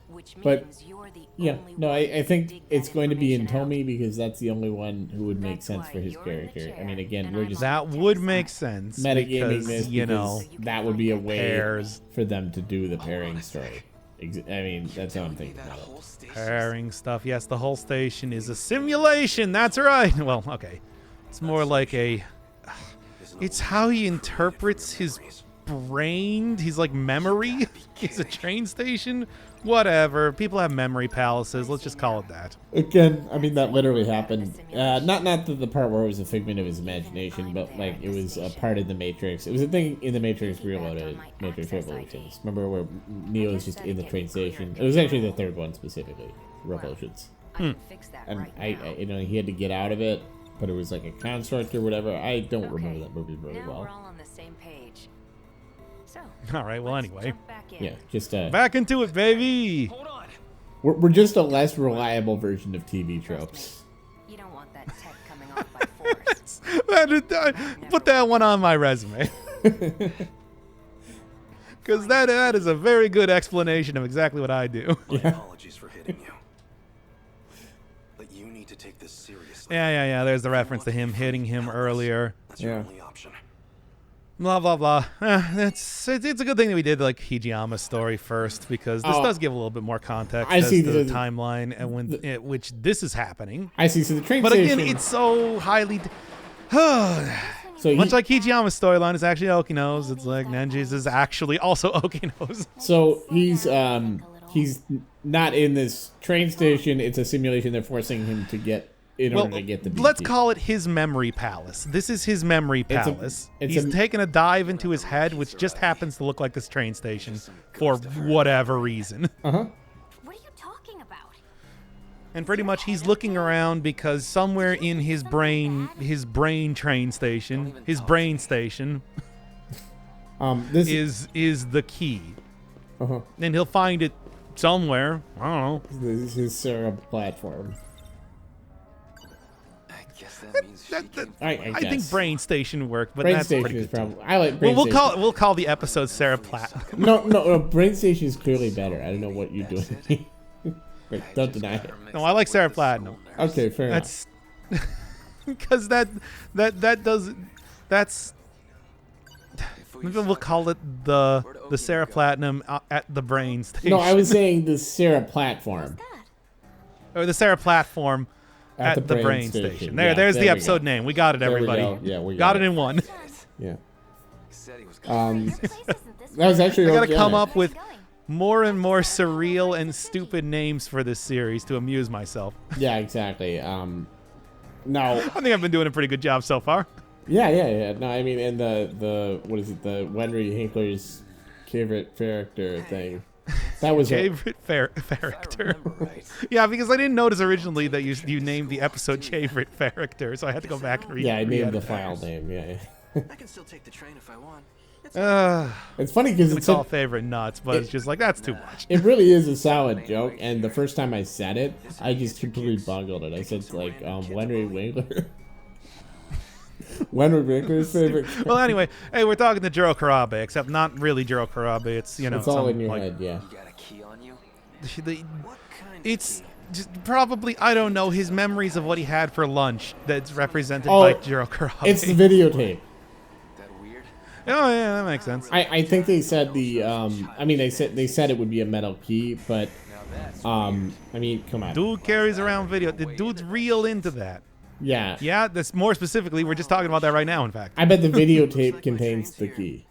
which But, means you're the Yeah, only no, one I who think can dig it's that going to be in information out. Tommy because that's the only one who would make That's sense why for his you're in the character. I chair mean, again, and we're I'm just That would make sense. metagaming because, this you know, because that would be a way pairs. for them to do the pairing story. I mean, that's how I'm thinking That about it. whole station. pairing stuff. Yes, the whole station is a simulation. That's right. Well, okay. It's more like a. It's how he interprets his brain. He's like memory. It's a train station. Whatever. People have memory palaces. Let's just call it that. Again, I mean, that literally happened. Not the part where it was a figment of his imagination, but like it was a part of the Matrix. It was a thing in the Matrix Reloaded, Matrix Revolutions. Remember where Neo was just in the train station? It was actually the third one specifically, Revolutions. I can fix that And right now. you know, he had to get out of it, but it was like a construct or whatever. I don't remember that movie really now we're well. all on the same page. So, All right. Well, let's anyway, jump back in. Yeah, just back into it, baby. Hold on. we're just a less reliable version of TV tropes. You don't want that tech coming off by force. Put that one on my resume. Because that is a very good explanation of exactly what I do. My apologies for hitting you. But you need to take this seriously. Yeah. There's the reference to him hitting him earlier. That's your Yeah. only option. Blah blah blah. It's a good thing that we did like Hijiyama's story first because this Oh. does give a little bit more context I as see to the the- timeline and when at which this is happening. I see. So the train But station. again, it's so highly. so Much like Hijiyama's storyline is actually Okino's, it's like Nenji's is actually also Okino's. So he's not in this train station. It's a simulation. They're forcing him to get in order to get the BT. let's call it his memory palace. This is his memory It's a- palace. it's He's a- taken a dive into his head, which just happens to look like this train station for whatever reason. Uh-huh. What are you talking about? And pretty much he's looking around because somewhere in his brain train station, his brain station This is the key. uh-huh. And he'll find it somewhere. I don't know. This is his Cereb-platform. I guess that means she That- came that- I I think guess. brain station worked, but Brain that's station pretty is good. probably. I like brain We'll station. call the episode Cereb-platform. No, brain station is clearly better. I don't know what you're doing. Wait, don't deny it. No, I like Cereb-platinum. Okay, fair enough. That's because that's maybe we'll call it the Cereb-platinum at the brain station. No, I was saying the Cereb-platform or the Cereb-platform at the brain station. There's the we episode go. name. We got it, There we everybody. go. Yeah, we got got it in one. Yeah. said he was gonna This place isn't this That was actually. I gotta organic. come up with Where's it going? more and more surreal and stupid names for this series to amuse myself. Yeah, exactly. No. I think I've been doing a pretty good job so far. Yeah. No, I mean, and the what is it? The Wenry Hinkler's favorite character thing. That was a, Favorite character. remember right. Yeah, because I didn't notice originally that you named the episode favorite character, so I had to go back and read. yeah. I named the re-edit file name. Yeah. I can still take the train if I want. that. It's funny because We it's call a, it favorite nuts, but it's just like that's too much. it really is a solid joke. And the first time I said it, I just completely bungled it. I said like Wenry Winkler. Wenry Winkler's favorite. Well, anyway, hey, we're talking to Jiro Karabe, except not really Jiro Karabe. It's It's all some, in your like, head. Yeah. You got a key on you? the- What kind it's of key? just probably I don't know his memories of what he had for lunch that's represented Oh, by Jiro Karabe. It's the videotape. That weird? Oh yeah, that makes sense. I think they said the I mean they said it would be a metal key, but Now that's I mean come on. Dude carries around video. The dude's real into that. Yeah. Yeah, that's more specifically. We're just talking about that right now. In fact. I bet the videotape contains the key.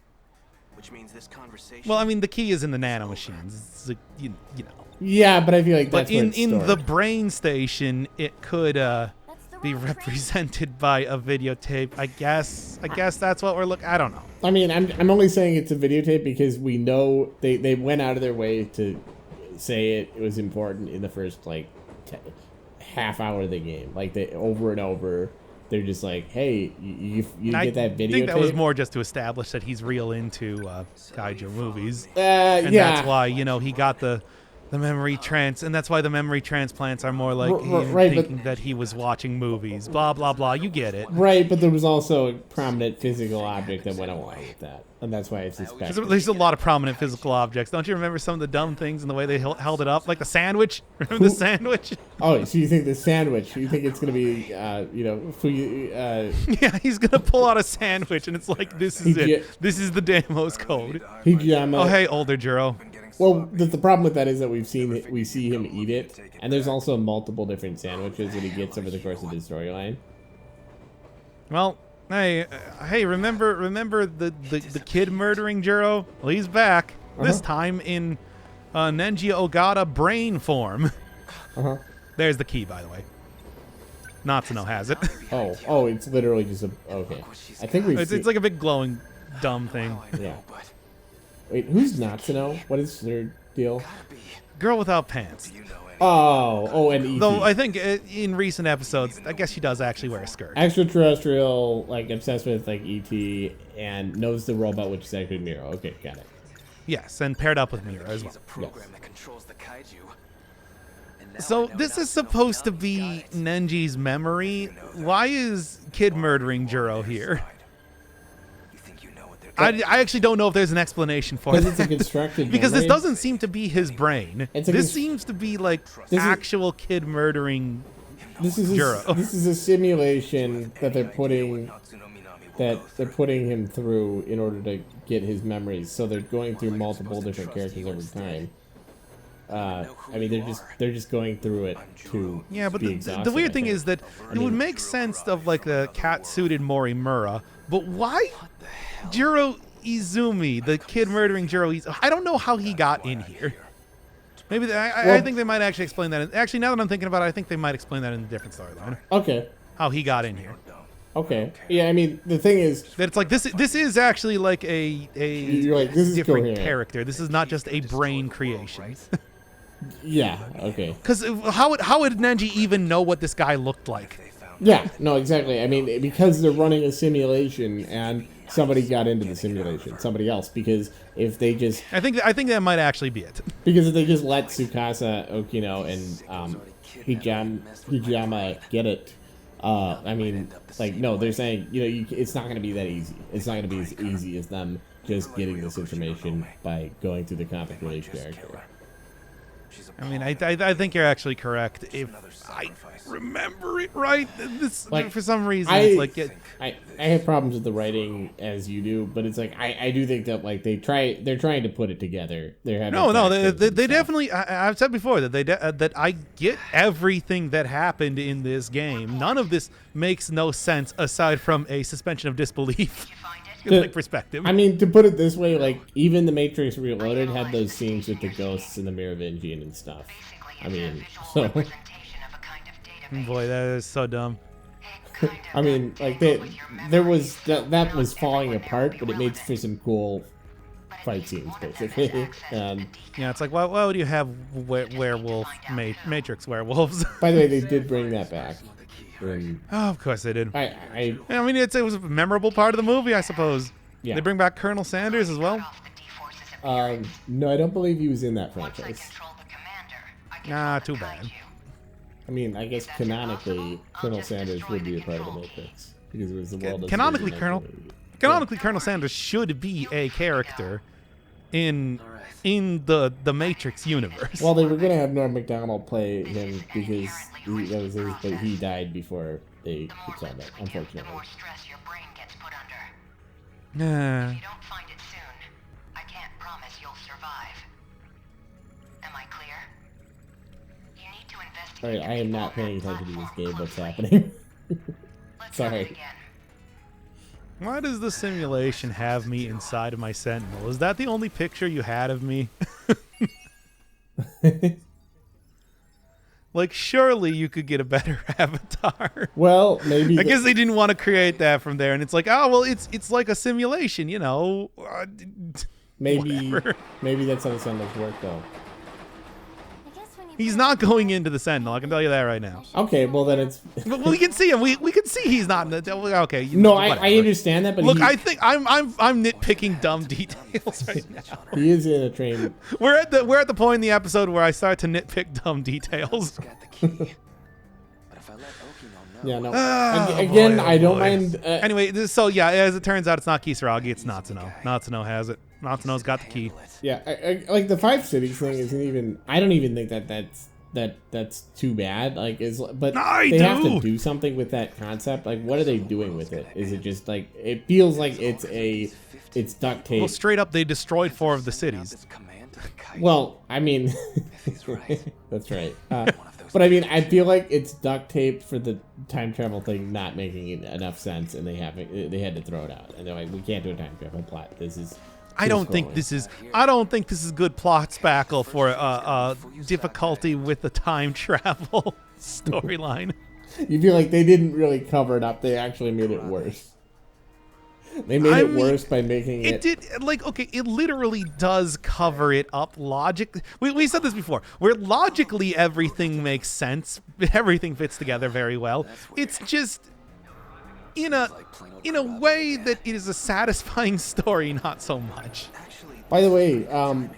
Which means this conversation. Well, I mean, the key is in the nano machines. It's like, you know. Yeah, but I feel like that's But where in it's the stored. brain station, it could That's the be wrong train. represented by a videotape. I guess that's what we're looking. I don't know. I mean, I'm only saying it's a videotape because we know they went out of their way to say it was important in the first like half hour of the game. Like they over and over, they're just like, hey, you get that video. I think that was more just to establish that he's real into kaiju movies, and that's why he got the memory and that's why the memory transplants are more like thinking that he was watching movies. Blah blah blah. You get it, right? But there was also a prominent physical object that went along with that, and that's why it's suspected. There's a lot of prominent physical objects. Don't you remember some of the dumb things and the way they held it up, like the sandwich? Remember the sandwich? Oh, so you think the sandwich? You think it's gonna be, yeah, he's gonna pull out a sandwich, and it's like, this is it. This is the Deimos code. Hijama. Oh, hey, older Juro. Well, the problem with that is that we see him eat it, and there's also multiple different sandwiches that he gets over the course of the storyline. Well, hey, remember the kid murdering Juro? Well, he's back. This time in Nenji Ogata brain form. There's the key, by the way. Natsuno has it. Oh, it's literally just a okay. I think it's like a big glowing dumb thing. Yeah. Wait, who's Natsuno? What is their deal? Girl without pants. Oh, and E.T. Though I think in recent episodes, I guess she does actually wear a skirt. Extraterrestrial, like obsessed with like E.T. and knows the robot, which is actually Miro. Okay, got it. Yes, and paired up with Miro as well. Program that controls the kaiju. So this is supposed to be Nenji's memory. Why is kid murdering Juro here? I actually don't know if there's an explanation for it. Because it's a constructed because memory. this doesn't seem to be his brain. This seems to be like actual kid murdering Juro. This is a simulation that they're putting him through in order to get his memories. So they're going through multiple different characters over time. I mean, they're just going through it to but be the weird thing is that it would make sense of like the cat-suited Morimura, but why Juro Izumi, the kid murdering Juro Izumi? I don't know how he got in here. Maybe I think they might actually explain that. Actually, now that I'm thinking about it, I think they might explain that in a different storyline. Okay. How he got in here. Okay. Yeah, I mean, the thing is that it's like this is actually like a different character. This is not just a brain creation. Yeah, okay. Because how would Nenji even know what this guy looked like? Yeah, no, exactly. I mean, because they're running a simulation and somebody got into the simulation, somebody else. Because if they just, I think that might actually be it. Because if they just let Tsukasa, Okino, and Hijama get it, I mean, like, no, they're saying, it's not going to be that easy. It's not going to be as easy as them just getting this information by going through the comic relief character. I mean, I think you're actually correct. If I remember it right, this for some reason it's like I have problems with the writing as you do, but it's like I do think that like they're trying to put it together. They're having they definitely. I've said before that that I get everything that happened in this game. None of this makes no sense aside from a suspension of disbelief. Perspective. I mean, to put it this way, like even the Matrix Reloaded had those scenes with the ghosts and the Merovingian and stuff. I mean, so boy, that is so dumb. I mean, like there was that was falling apart, but it made for some cool fight scenes, basically. And yeah, it's like why would you have werewolf Matrix werewolves? By the way, they did bring that back. Of course they did. I mean, it was a memorable part of the movie, I suppose. Yeah. They bring back Colonel Sanders as well. No, I don't believe he was in that franchise. Nah, too bad. I mean, I guess canonically, Colonel Sanders would be a part of the Matrix because it was the world. Canonically, Colonel Sanders should be a character in the Matrix universe. Well, they were gonna have Norm Macdonald play him because he died before they could solve that, unfortunately. Nah. If you don't find it soon, I can't promise you'll survive. Am I clear? You need to investigate. Alright, I am not paying attention to this game. What's happening? Sorry. Why does the simulation have me inside of my Sentinel? Is that the only picture you had of me? Like, surely you could get a better avatar. Well, maybe. I guess they didn't want to create that from there, and it's like, oh well, it's like a simulation, you know. Maybe that's how the Sentinels work, though. I guess when He's not going into the Sentinel. I can tell you that right now. Okay, well then it's. Well, we can see him. We can see he's not in the. Okay. No, whatever. I understand that, but Look, I think I'm nitpicking dumb details right now. he is in a train. We're at the point in the episode where I start to nitpick dumb details. Got the key. But if I let Oki know, Yeah, no. Oh, Again, boy, oh, I don't boy. mind. Anyway, so yeah, as it turns out, it's not Kisaragi, it's Natsuno. Natsuno has it. Natsuno's got the key. Yeah, I like the 5 cities thing isn't even. I don't even think that's too bad. Like, but they have to do something with that concept. Like, what are they doing with it? Is it just like it feels like it's duct tape? Well, straight up, they destroyed 4 of the cities. Well, I mean, that's right. But I mean, I feel like it's duct tape for the time travel thing not making enough sense, and they had to throw it out. And they're like, we can't do a time travel plot. This is. I don't think this is good plot spackle for difficulty with the time travel storyline. You feel like they didn't really cover it up. They actually made it worse. They made it worse by making it. It did, like, okay, it literally does cover it up. We said this before, where logically everything makes sense, everything fits together very well. It's just in a way that it is a satisfying story, not so much. By the way,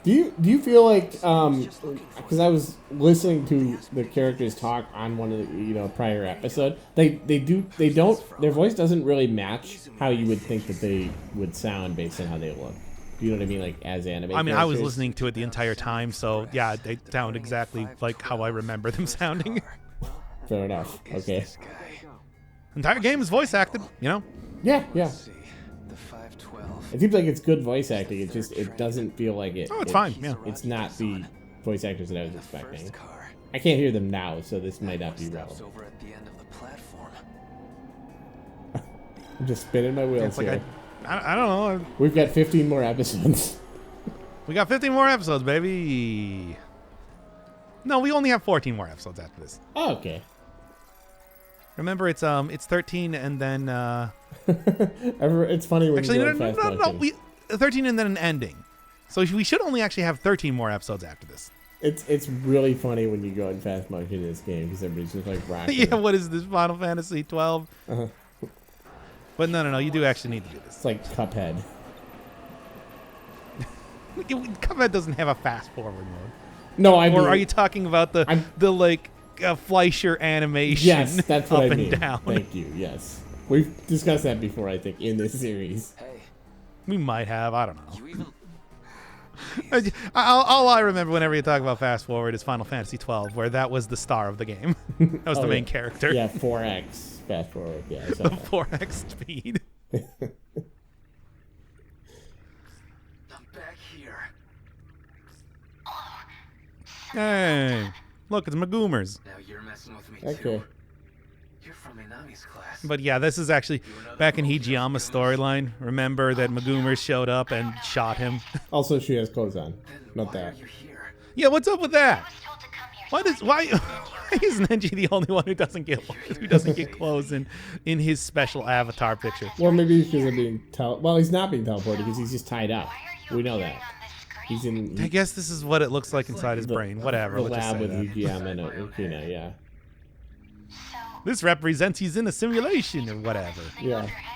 do you feel like because I was listening to the characters talk on one of the prior episode, their voice doesn't really match how you would think that they would sound based on how they look. Do you know what I mean? Like as anime. I mean, characters? I was listening to it the entire time, so yeah, they sound exactly like how I remember them sounding. Fair enough. Okay. Entire game is voice acted, Yeah. The 512. It seems like it's good voice acting. It doesn't feel like it. Oh, it's fine. Yeah. It's not the voice actors that I was expecting. First car. I can't hear them now, so this might not be Stops relevant. over at the end of the platform. I'm just spinning my wheels It's like here. I don't know. We've got 15 more episodes. We got 15 more episodes, baby. No, we only have 14 more episodes after this. Oh, okay. Remember, it's 13 and then It's funny when actually you no, go no, in no, fast no, motion. we 13 and then an ending. So we should only actually have 13 more episodes after this. It's really funny when you go in fast motion in this game because everybody's just like rocking. Yeah, what is this, Final Fantasy 12? Uh-huh. But no, you do actually need to do this. It's like Cuphead. Cuphead doesn't have a fast forward mode. No, I mean, Or are you talking about the like Fleischer animation? yes, that's what up I mean. and down. Thank you. Yes, we've discussed that before. I think in this series. Hey, We might have. I don't know. you even All I remember whenever you talk about fast forward is Final Fantasy 12, where that was the star of the game. That was Oh, the main yeah. character. Yeah, 4x fast forward. Yeah, I saw The that. 4x speed. I'm back here. Hey, look, it's Magoomers. Now you're messing with me Okay. too. You're from Inami's class. But yeah, this is actually back in Hijiyama's storyline. Remember that Magoomers showed up and shot him. Also, she has clothes on. Then Not why that. are you here? Yeah, what's up with that? I was told to come here. Why is Nenji the only one who doesn't get clothes in his special avatar picture? Well, maybe because of being well, he's not being teleported because he's just tied up. Why are you We know appearing that. on the He's screen? in I guess this is what it looks like inside his the- brain. Whatever. the Let's just lab say with that. Hijiyama and Ukina. Yeah. So, This represents he's in a simulation or whatever. thing Yeah. above your head?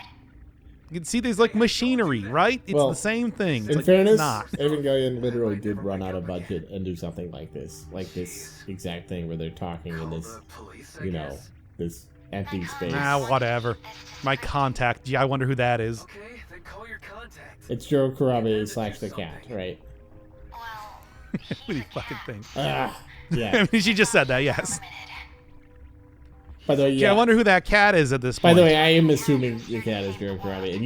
You can see there's like machinery, right? It's Well, the same thing. It's In like, fairness, not. Evangelion literally did run out of budget and do something like this exact thing where they're talking in Call this, the police, I you know, guess. this empty space. Ah, whatever. My contact. Gee, I wonder who that is. Okay, then call your contact. It's Jiro Kurabe / the cat, right? Well, What do you fucking think? Ah, I yeah. mean, she just said that, yes. limited. By the way, Gee, I yeah. wonder who that cat is at this By point. the way, I am assuming the cat is Jiro Kurabe, and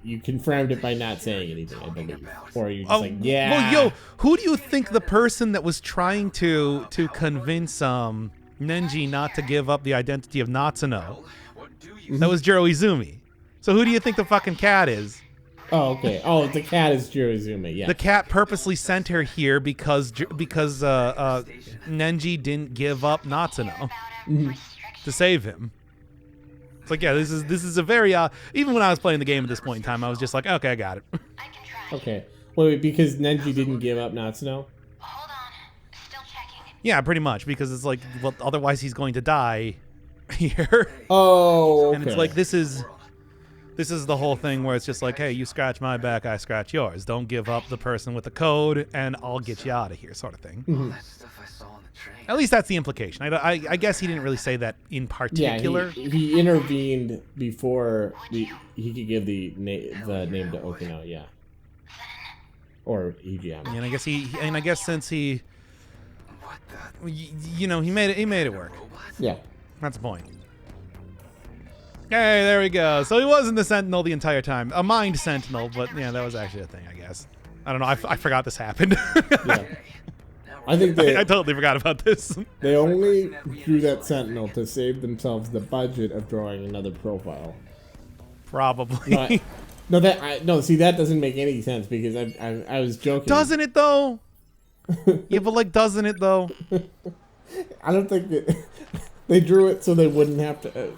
you confirmed it by not saying anything, I believe, or you're just like, yeah. Well, yo, who do you think the person that was trying to convince Nenji not to give up the identity of Natsuno? What do you That was Jiro Izumi. So who do you think the fucking cat is? Oh, okay. Oh, the cat is Jiro Izumi. Yeah. The cat purposely sent her here because Nenji didn't give up Natsuno to save him. It's like, yeah, this is a very even when I was playing the game at this point in time, I was just like, okay, I got it. I can try. Okay. Wait, because Nenji didn't give up Natsuno? Hold on. Still checking. Yeah, pretty much, because it's like, well, otherwise he's going to die here. Oh, okay. And it's like, this is the whole thing where it's just like, hey, you scratch my back, I scratch yours. Don't give up the person with the code, and I'll get you out of here, sort of thing. That stuff I saw on the train. At least that's the implication. I guess he didn't really say that in particular. Yeah, he intervened before he could give the name to Okino. Yeah, or Hijiyama. And I guess since he, What the? you know, he made it work. Yeah. That's the point. Hey, there we go. So he wasn't the Sentinel the entire time. A mind Sentinel, but yeah, that was actually a thing, I guess. I don't know. I forgot this happened. Yeah. I think I totally forgot about this. they only drew that Sentinel to save themselves the budget of drawing another profile. Probably. See, that doesn't make any sense because I was joking. Doesn't it though? Yeah, but like, doesn't it though? I don't think they drew it so they wouldn't have to.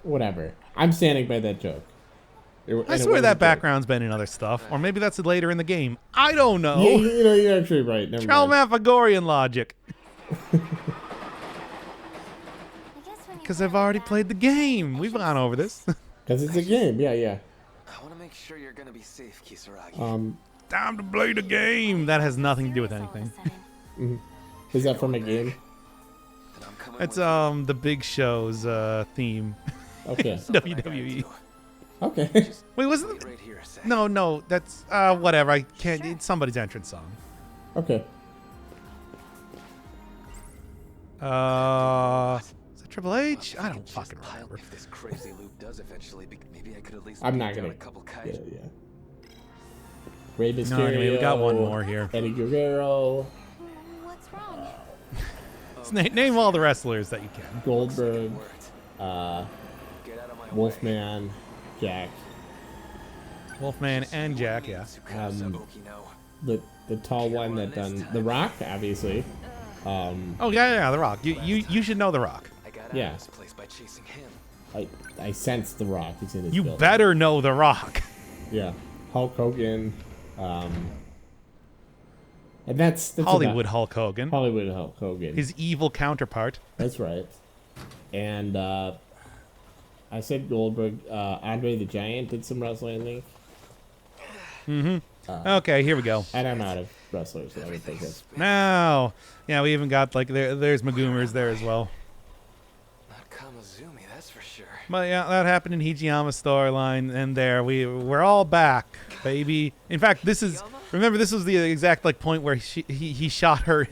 Whatever. I'm standing by that joke. I swear that background's been in other stuff, or maybe that's later in the game. I don't know. Yeah, you're actually right. Never mind. Trelmaphagorian logic. Because I've already played the game. We've gone over this. Because it's a game. Yeah. I want to make sure you're gonna be safe, Kisaragi. Time to play the game. That has nothing to do with anything. Is that from a game? Then I'm coming It's with you. the Big Show's theme. Okay. WWE. Okay. Wait, wasn't it? Right here a sec. No, that's whatever. I can't. It's somebody's entrance song. Okay. Is it Triple H? I don't fucking Just remember. If this crazy loop does eventually, maybe I could at least. I'm beat not down gonna. a couple Yeah. kites. Rey Mysterio. No, anyway, we got one more here. Eddie Guerrero. What's wrong? Name all the wrestlers that you can. Goldberg. Get out of my way. Wolfman. Jack. Wolfman and Jack, yeah. Okino. The tall one that done The Rock, obviously. Oh yeah, The Rock. You should know The Rock. I got out Yeah. of this place by chasing him. I sense The Rock. He's in his You building. better know The Rock. Yeah. Hulk Hogan. And that's Hollywood about- Hulk Hogan. Hollywood Hulk Hogan. His evil counterpart. That's right. And I said Goldberg. Andre the Giant did some wrestling, I think. Okay, here we go. And I'm out of wrestlers that I would think of. Now, yeah, we even got like there's Magoomer's there as well. Not Kamazumi, that's for sure. But yeah, that happened in Hijiyama's storyline, and there we're all back, baby. In fact, this was the exact like point where he shot her.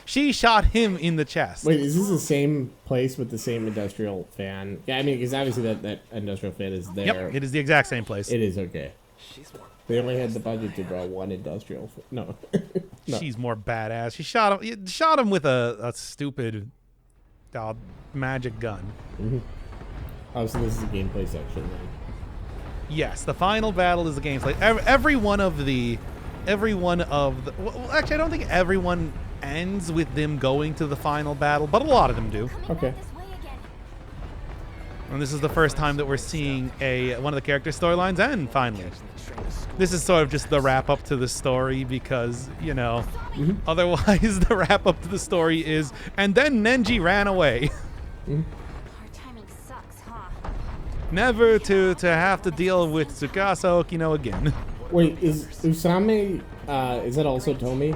She shot him in the chest. Wait, is this the same place with the same industrial fan? Yeah, I mean, because obviously that industrial fan is there. Yep, it is the exact same place. It is, okay. She's more. They only had the budget to draw one industrial fan. No. No. She's more badass. She shot him with a stupid magic gun. Oh, so this is a gameplay section then. Yes, the final battle is the gameplay. Every one of the well, actually, I don't think everyone ends with them going to the final battle, but a lot of them do. Okay. And this is the first time that we're seeing one of the character storylines end finally. This is sort of just the wrap up to the story because, you know, otherwise the wrap up to the story is, and then Nenji ran away. Our timing sucks, huh? Never to have to deal with Tsukasa Okino again. Wait, is Usame, is that also Tomi?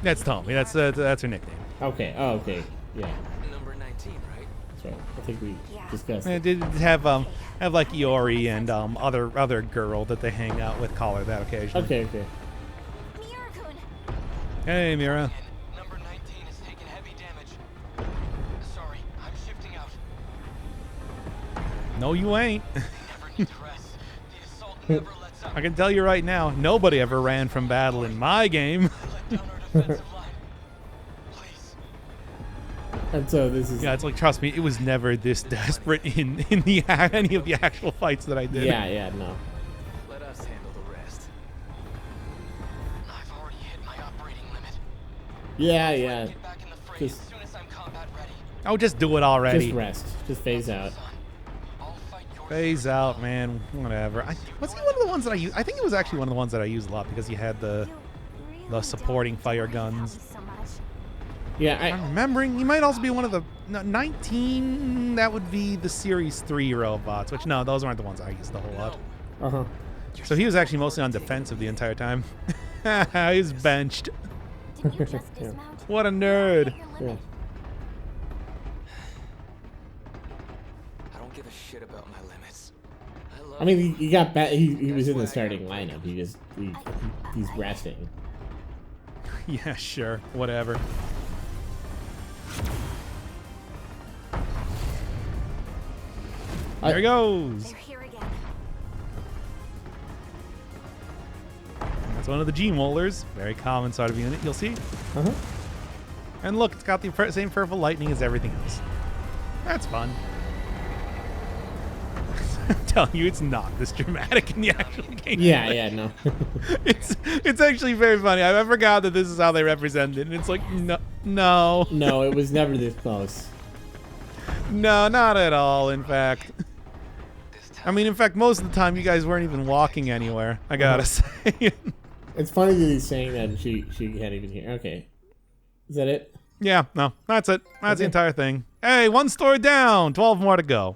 That's Tommy. That's her nickname. Okay, oh, okay. Yeah, Number 19, right? that's right. I think we discussed And it. did have like Iori and other girl that they hang out with, call her that occasionally. Okay, okay. Miura-kun! Hey, Mira. Number 19 is taking heavy damage. Sorry, I'm shifting out. No, you ain't. Never need to rest. The assault never lets up. I can tell you right now, nobody ever ran from battle in my game. Let down our defensive line. Please. And so this is... Yeah, it's like, trust me, it was never this desperate in any of the actual fights that I did. Yeah, no. Let us handle the rest. I've already hit my operating limit. Yeah. Get back in the fray Just- as soon as I'm combat ready. Oh, just do it already. Just rest. Just phase out. Son, I'll fight your Phase out, man. Whatever. Was he one of the ones that I used? I think it was actually one of the ones that I used a lot because he had the supporting fire guns. So much. Yeah, I'm remembering. He might also be one of the 19. That would be the Series 3 robots. Which no, those aren't the ones I used the whole lot. uh-huh. So he was actually mostly on defensive the entire time. He's benched. Didn't you just dismount? What a nerd. Hit your Yeah. limit. I don't give a shit about my limits. I mean, he got back. He was in the starting lineup. He's resting. Yeah, sure. Whatever. There he goes. They're here again. That's one of the G-Molars. Very common sort of unit, you'll see. Uh-huh. And look, it's got the same purple lightning as everything else. That's fun. I'm telling you, it's not this dramatic in the actual game. Yeah, no. It's actually very funny. I forgot that this is how they represent it, and it's like, no. No, it was never this close. No, not at all, in fact. I mean, in fact, most of the time you guys weren't even walking anywhere, I gotta say. It's funny that he's saying that and she can't even hear. Okay. Is that it? Yeah, no, that's it. That's the entire thing. Hey, 1 story down, 12 more to go.